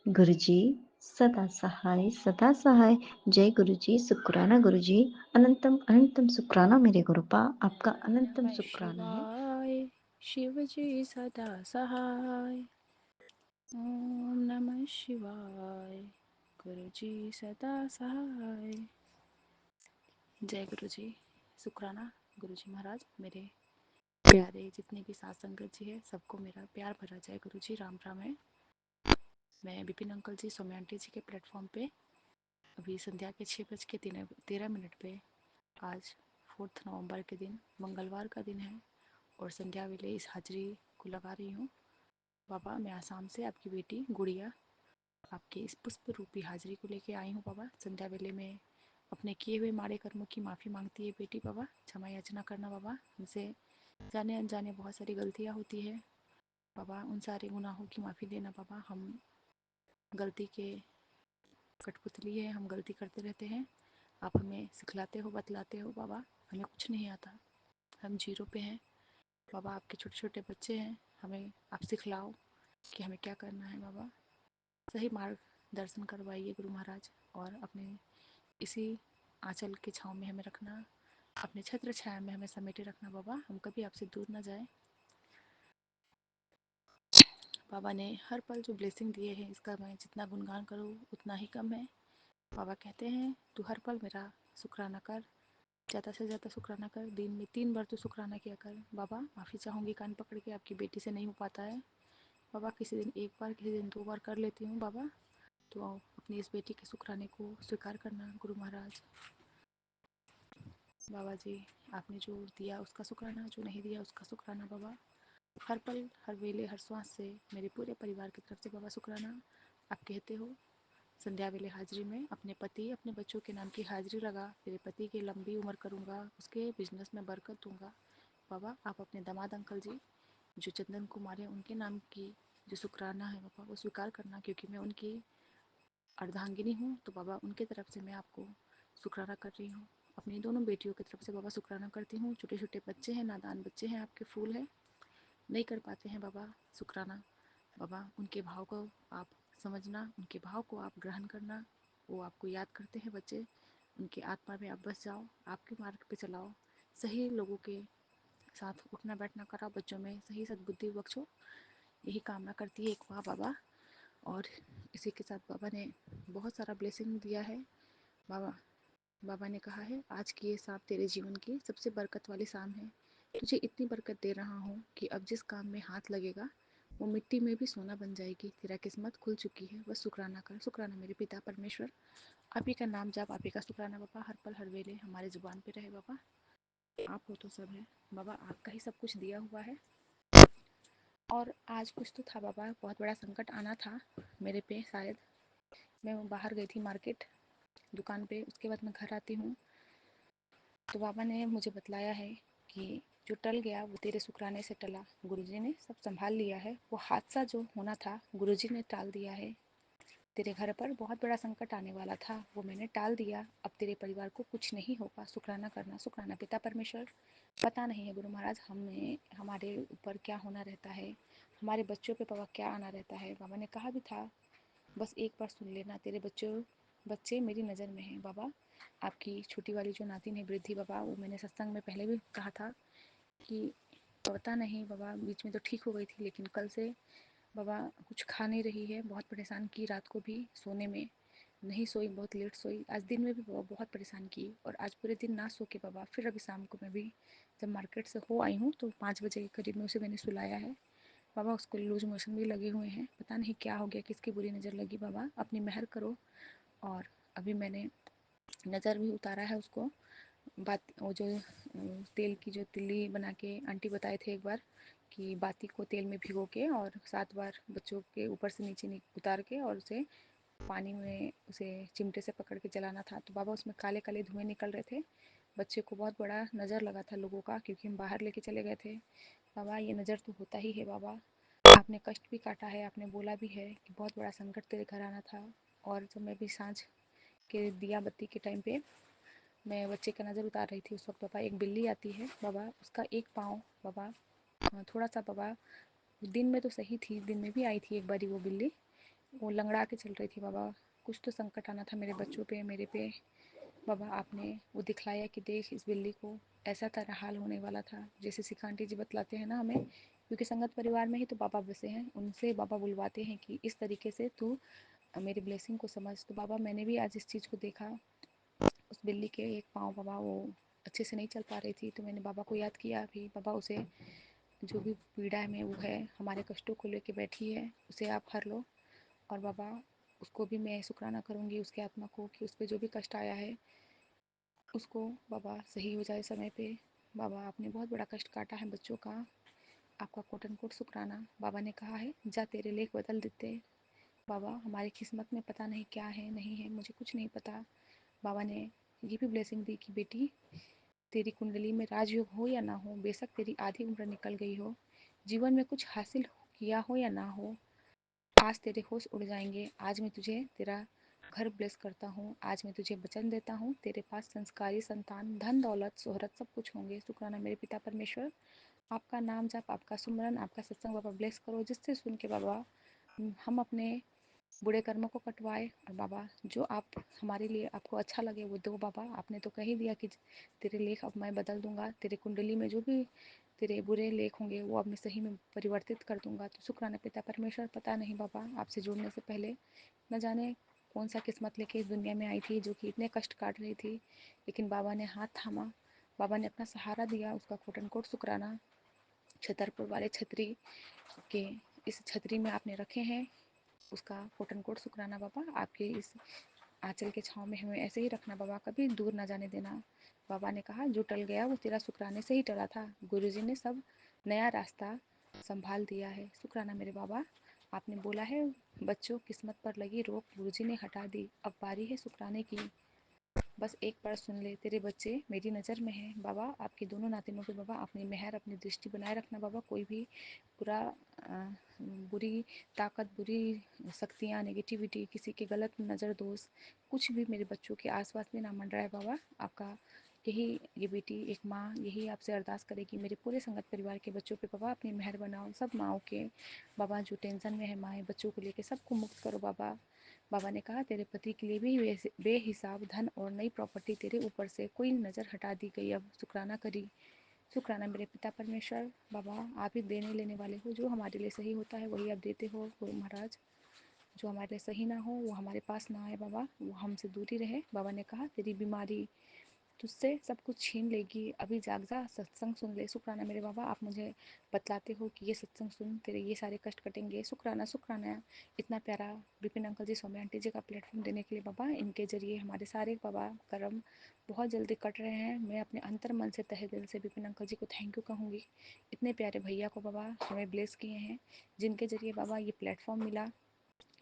गुरु जी सदा सहाय सदा सहाय। जय गुरु जी, शुक्राना गुरु जी, अनंतम अनंतम शुक्राना मेरे गुरुपा आपका, अनंतम नमः शुक्राना है। शिवाय, शिव जी सदा सहाय। ओम नमः शिवाय, गुरु जी सदा सहाय। जय गुरु जी, शुक्राना गुरु जी महाराज। मेरे प्यारे जितने भी साथ संगत जी है, सबको मेरा प्यार भरा जय गुरु जी, राम राम है। मैं विपिन अंकल जी, सौम्या आंटी जी के प्लेटफॉर्म पे अभी संध्या के 6:13 पे, आज 4 नवंबर के दिन, मंगलवार का दिन है, और संध्या वेले इस हाजिरी को लगा रही हूँ। बाबा, मैं आसाम से आपकी बेटी गुड़िया आपके इस पुष्प रूपी हाजिरी को लेके आई हूँ। बाबा, संध्या वेले में अपने किए हुए माड़े कर्मों की माफ़ी मांगती है बेटी। बाबा, क्षमा याचना करना बाबा, हमसे जाने अनजाने बहुत सारी गलतियाँ होती है बाबा, उन सारे गुनाहों की माफ़ी देना बाबा। हम गलती के कठपुतली है, हम गलती करते रहते हैं। आप हमें सिखलाते हो, बतलाते हो बाबा, हमें कुछ नहीं आता, हम जीरो पे हैं बाबा। आपके छोटे छोटे बच्चे हैं, हमें आप सिखलाओ कि हमें क्या करना है बाबा। सही मार्गदर्शन करवाइए गुरु महाराज, और अपने इसी आंचल के छाँव में हमें रखना, अपने छत्र छाया में हमें समेटे रखना बाबा, हम कभी आपसे दूर ना जाए। बाबा ने हर पल जो ब्लेसिंग दिए हैं, इसका मैं जितना गुणगान करूँ उतना ही कम है। बाबा कहते हैं तू हर पल मेरा शुक्राना कर, ज़्यादा से ज़्यादा शुक्राना कर, दिन में 3 बार तो शुक्राना किया कर। बाबा, माफ़ी चाहूँगी कान पकड़ के, आपकी बेटी से नहीं हो पाता है बाबा, किसी दिन 1 बार, किसी दिन 2 बार कर लेती हूँ बाबा, तो अपनी इस बेटी के शुक्राने को स्वीकार करना गुरु महाराज। बाबा जी, आपने जो दिया उसका शुक्राना, जो नहीं दिया उसका शुक्राना बाबा। हर पल, हर वेले, हर श्वास से मेरे पूरे परिवार की तरफ से बाबा शुक्राना। आप कहते हो संध्या वेले हाजिरी में अपने पति, अपने बच्चों के नाम की हाजिरी लगा, मेरे पति की लंबी उम्र करूँगा, उसके बिजनेस में बरकत दूंगा बाबा। आप अपने दामाद अंकल जी जो चंदन कुमार है, उनके नाम की जो शुक्राना है बाबा, वो स्वीकार करना, क्योंकि मैं उनकी अर्धांगिनी हूँ, तो बाबा उनके तरफ से मैं आपको शुक्राना कर रही हूँ। अपनी दोनों बेटियों की तरफ से बाबा शुक्राना करती हूँ। छोटे छोटे बच्चे हैं, नादान बच्चे हैं, आपके फूल हैं, नहीं कर पाते हैं बाबा शुक्राना बाबा, उनके भाव को आप समझना, उनके भाव को आप ग्रहण करना। वो आपको याद करते हैं बच्चे, उनके आत्मा में आप बस जाओ, आपके मार्ग पे चलाओ, सही लोगों के साथ उठना बैठना कराओ, बच्चों में सही सद्बुद्धि बख्शो, यही कामना करती है एक माँ बाबा। और इसी के साथ बाबा ने बहुत सारा ब्लेसिंग दिया है बाबा। बाबा ने कहा है आज की ये शाम तेरे जीवन की सबसे बरकत वाली शाम है, तुझे इतनी बरकत दे रहा हूँ कि अब जिस काम में हाथ लगेगा वो मिट्टी में भी सोना बन जाएगी, तेरा किस्मत खुल चुकी है, बस शुक्राना कर। शुक्राना मेरे पिता परमेश्वर, आप ही का नाम जाप, आप ही का शुक्राना बाबा हर पल हर वेले हमारे जुबान पे रहे बाबा। आप हो तो सब है बाबा, आपका ही सब कुछ दिया हुआ है और आज कुछ तो था बाबा, बहुत बड़ा संकट आना था मेरे पे शायद। मैं बाहर गई थी मार्केट दुकान पे, उसके बाद मैं घर आती हूँ तो बाबा ने मुझे बतलाया है कि जो टल गया वो तेरे शुक्राने से टला। गुरुजी ने सब संभाल लिया है, वो हादसा जो होना था गुरुजी ने टाल दिया है। तेरे घर पर बहुत बड़ा संकट आने वाला था, वो मैंने टाल दिया। अब तेरे परिवार को कुछ नहीं होगा। शुक्राना करना, शुक्राना। पिता परमेश्वर, पता नहीं है गुरु महाराज हमें हमारे ऊपर क्या होना रहता है, हमारे बच्चों पे बाबा क्या आना रहता है। बाबा ने कहा भी था, बस एक बार सुन लेना, तेरे बच्चे मेरी नज़र में हैं बाबा। आपकी छोटी वाली जो नातिन है वृद्धि बाबा, वो मैंने सत्संग में पहले भी कहा था कि पता नहीं बाबा, बीच में तो ठीक हो गई थी लेकिन कल से बाबा कुछ खा नहीं रही है, बहुत परेशान की। रात को भी सोने में नहीं सोई, बहुत लेट सोई। आज दिन में भी बाबा बहुत परेशान की, और आज पूरे दिन ना सो के बाबा फिर अभी शाम को मैं भी जब मार्केट से हो आई हूँ तो 5 बजे के करीब में उसे मैंने सुलाया है। बाबा उसको लूज मोशन भी लगे हुए हैं, पता नहीं क्या हो गया, किसकी बुरी नज़र लगी। बाबा अपनी मेहर करो। और अभी मैंने नज़र भी उतारा है उसको। बात वो जो तेल की जो तिल्ली बना के आंटी बताए थे एक बार कि बाती को तेल में भिगो के और 7 बार बच्चों के ऊपर से नीचे उतार के और उसे पानी में उसे चिमटे से पकड़ के जलाना था। तो बाबा उसमें काले काले धुएं निकल रहे थे। बच्चे को बहुत बड़ा नज़र लगा था लोगों का, क्योंकि हम बाहर लेके चले गए थे। बाबा ये नज़र तो होता ही है बाबा, आपने कष्ट भी काटा है, आपने बोला भी है कि बहुत बड़ा संकट तेरे घर आना था। और जब मैं भी सांझ के दिया बत्ती के टाइम पे मैं बच्चे का नज़र उतार रही थी, उस वक्त बाबा एक बिल्ली आती है बाबा, उसका एक पाँव बाबा थोड़ा सा बाबा, दिन में तो सही थी, दिन में भी आई थी एक बारी वो बिल्ली, वो लंगड़ा के चल रही थी बाबा। कुछ तो संकट आना था मेरे बच्चों पे, मेरे पे बाबा। आपने वो दिखलाया कि देख इस बिल्ली को, ऐसा तरह हाल होने वाला था। जैसे सिखा आंटी जी बतलाते हैं ना हमें, क्योंकि संगत परिवार में ही तो बाबा बसे हैं, उनसे बाबा बुलवाते हैं कि इस तरीके से तू मेरी ब्लेसिंग को समझ। तो बाबा मैंने भी आज इस चीज़ को देखा, उस बिल्ली के एक पाँव बाबा वो अच्छे से नहीं चल पा रही थी, तो मैंने बाबा को याद किया अभी। बाबा उसे जो भी पीड़ा में वो है, हमारे कष्टों को लेके बैठी है, उसे आप हर लो। और बाबा उसको भी मैं शुक्राना करूँगी, उसके आत्मा को, कि उस पर जो भी कष्ट आया है उसको बाबा सही हो जाए समय पे। बाबा आपने बहुत बड़ा कष्ट काटा है बच्चों का, आपका कोट एंड कोट शुक्राना। बाबा ने कहा है जा तेरे लेख बदल देते। बाबा हमारी किस्मत में पता नहीं क्या है, नहीं है, मुझे कुछ नहीं पता। बाबा ने ये भी ब्लेसिंग दी कि बेटी तेरी कुंडली में राजयोग हो या ना हो, बेशक तेरी आधी उम्र निकल गई हो, जीवन में कुछ हासिल किया हो या ना हो, आज तेरे होश उड़ जाएंगे। आज मैं तुझे तेरा घर ब्लेस करता हूँ, आज मैं तुझे वचन देता हूँ, तेरे पास संस्कारी संतान, धन दौलत शोहरत सब कुछ होंगे। शुक्राना मेरे पिता परमेश्वर, आपका नाम जप, आपका सुमरन, आपका सत्संग बाबा ब्लेस करो, जिससे सुन के बाबा हम अपने बुरे कर्मों को कटवाए। और बाबा जो आप हमारे लिए आपको अच्छा लगे वो दो बाबा। आपने तो कह ही दिया कि तेरे लेख अब मैं बदल दूंगा, तेरे कुंडली में जो भी तेरे बुरे लेख होंगे वो अब मैं सही में परिवर्तित कर दूंगा। तो शुक्राना पिता परमेश्वर। पता नहीं बाबा, आपसे जुड़ने से पहले न जाने कौन सा किस्मत लेके इस दुनिया में आई थी जो कि इतने कष्ट काट रही थी, लेकिन बाबा ने हाथ थामा, बाबा ने अपना सहारा दिया, उसका कोट एंड कोट शुक्राना। छतरपुर वाले छतरी के इस छतरी में आपने रखे हैं, उसका कोट एंड कोट शुक्राना बाबा। आपके इस आंचल के छाँव में हमें ऐसे ही रखना बाबा, कभी दूर ना जाने देना। बाबा ने कहा जो टल गया वो तेरा शुक्राने से ही टला था, गुरुजी ने सब नया रास्ता संभाल दिया है। शुक्राना मेरे बाबा। आपने बोला है बच्चों किस्मत पर लगी रोक गुरुजी ने हटा दी, अब बारी है शुक्राने की। बस एक बार सुन ले, तेरे बच्चे मेरी नज़र में हैं बाबा। आपके दोनों नातिनों पे बाबा अपनी मेहर, अपनी दृष्टि बनाए रखना बाबा। कोई भी बुरा बुरी ताकत, बुरी शक्तियाँ, नेगेटिविटी, किसी के गलत नज़र दोष कुछ भी मेरे बच्चों के आसपास में ना मंडराए बाबा। आपका यही ये बेटी एक माँ यही आपसे अरदास करेगी, मेरे पूरे संगत परिवार के बच्चों पे बाबा अपनी मेहर बनाओ। सब माँओं के बाबा जो टेंशन में है माएँ बच्चों को लेके, सबको मुक्त करो बाबा। बाबा ने कहा तेरे पति के लिए भी बेहिसाब धन और नई प्रॉपर्टी तेरे ऊपर से कोई नज़र हटा दी गई। अब शुक्राना करी, शुक्राना मेरे पिता परमेश्वर। बाबा आप ही देने लेने वाले हो, जो हमारे लिए सही होता है वही आप देते हो गुरु महाराज। जो हमारे लिए सही ना हो वो हमारे पास ना आए बाबा, वो हमसे दूरी रहे। बाबा ने कहा तेरी बीमारी तुझसे सब कुछ छीन लेगी। अभी जाग जा, सत्संग सुन ले। शुक्राना मेरे बाबा, आप मुझे बतलाते हो कि ये सत्संग सुन, तेरे ये सारे कष्ट कटेंगे। शुक्राना शुक्राना। इतना प्यारा विपिन अंकल जी, सौम्या आंटी जी का प्लेटफॉर्म देने के लिए बाबा, इनके जरिए हमारे सारे बाबा कर्म बहुत जल्दी कट रहे हैं। मैं अपने अंतर मन से, तहे दिल से विपिन अंकल जी को थैंक यू कहूँगी। इतने प्यारे भैया को बाबा हमें ब्लेस किए हैं, जिनके जरिए बाबा ये प्लेटफॉर्म मिला,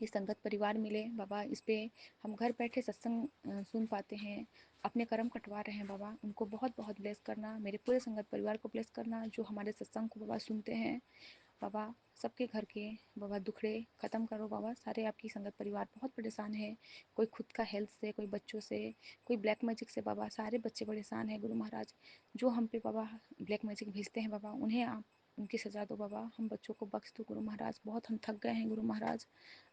ये संगत परिवार मिले बाबा। इस पे हम घर बैठे सत्संग सुन पाते हैं, अपने कर्म कटवा रहे हैं बाबा। उनको बहुत बहुत ब्लेस करना, मेरे पूरे संगत परिवार को ब्लेस करना जो हमारे सत्संग को बाबा सुनते हैं बाबा। सबके घर के बाबा दुखड़े ख़त्म करो बाबा। सारे आपकी संगत परिवार बहुत परेशान है, कोई खुद का हेल्थ से, कोई बच्चों से, कोई ब्लैक मैजिक से बाबा। सारे बच्चे परेशान हैं गुरु महाराज, जो हम पे बाबा ब्लैक मैजिक भेजते हैं बाबा, उन्हें आप उनकी सजा दो बाबा। हम बच्चों को बख्श दो गुरु महाराज, बहुत हम थक गए हैं गुरु महाराज।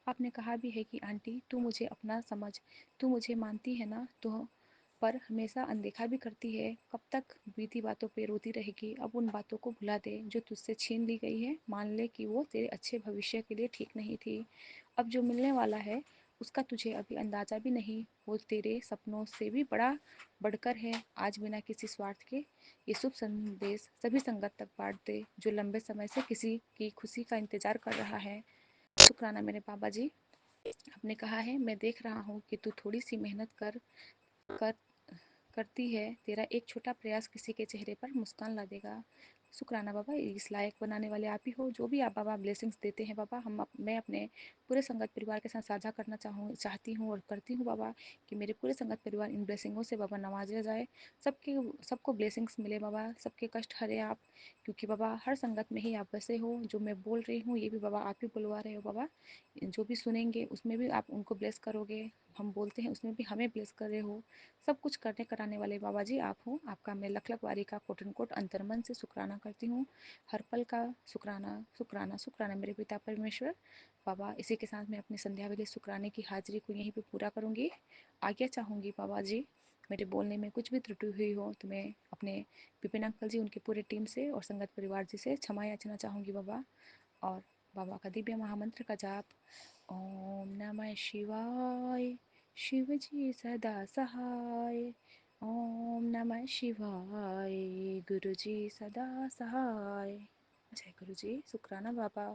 आपने कहा भी है कि आंटी तू मुझे अपना समझ, तू मुझे मानती है ना, तो पर हमेशा अनदेखा भी करती है। कब तक बीती बातों पे रोती रहेगी। अब उन बातों को भुला दे जो तुझसे छीन ली गई है। मान ले कि वो तेरे अच्छे भविष्य के लिए ठीक नहीं थी। अब जो मिलने वाला है उसका तुझे अभी अंदाज़ा भी नहीं, वो तेरे सपनों से भी बड़ा बढ़कर है। आज बिना किसी स्वार्थ के ये शुभ संदेश सभी संगत तक बांट दे, जो लंबे समय से किसी की खुशी का इंतजार कर रहा है। शुक्राना मेरे बाबा जी। आपने कहा है, मैं देख रहा हूँ कि तू थोड़ी सी मेहनत कर करती है। तेरा एक छोटा प्रयास किसी के चेहरे पर मुस्कान ला देगा। शुक्राना बाबा, इस लायक बनाने वाले आप ही हो। जो भी आप बाबा ब्लेसिंग्स देते हैं बाबा, मैं अपने पूरे संगत परिवार के साथ साझा करना चाहती हूँ और करती हूँ बाबा, कि मेरे पूरे संगत परिवार इन ब्लेसिंगों से बाबा नवाजा जाए। सबके सबको ब्लेसिंग्स मिले बाबा, सबके कष्ट हरे आप, क्योंकि बाबा हर संगत में ही आप बसे हो। जो मैं बोल रही हूँ ये भी बाबा आप ही बुलवा रहे हो बाबा। जो भी सुनेंगे उसमें भी आप उनको ब्लेस करोगे, हम बोलते हैं उसमें भी हमें ब्लेस कर रहे हो। सब कुछ करने कराने वाले बाबा जी आप हो। आपका मैं लख लख वारी का कोटन कोट अंतर्मन से शुक्राना करती हूँ। हर पल का शुक्राना शुक्राना शुक्राना मेरे पिता परमेश्वर बाबा। इसी के साथ मैं अपनी संध्या वाले शुक्राने की हाजिरी को यहीं पे पूरा करूँगी। आज्ञा चाहूँगी बाबा जी, मेरे बोलने में कुछ भी त्रुटि हुई हो तो मैं अपने विपिन अंकल जी, उनके पूरे टीम से और संगत परिवार जी से क्षमा याचना चाहूँगी बाबा। और बाबा का दिव्य महामंत्र का जाप, ओम नमः शिवाय, शिव जी सदा सहाय। ओम नमः शिवाय, गुरु जी सदा सहाय। जय गुरु जी। शुक्राना बाबा।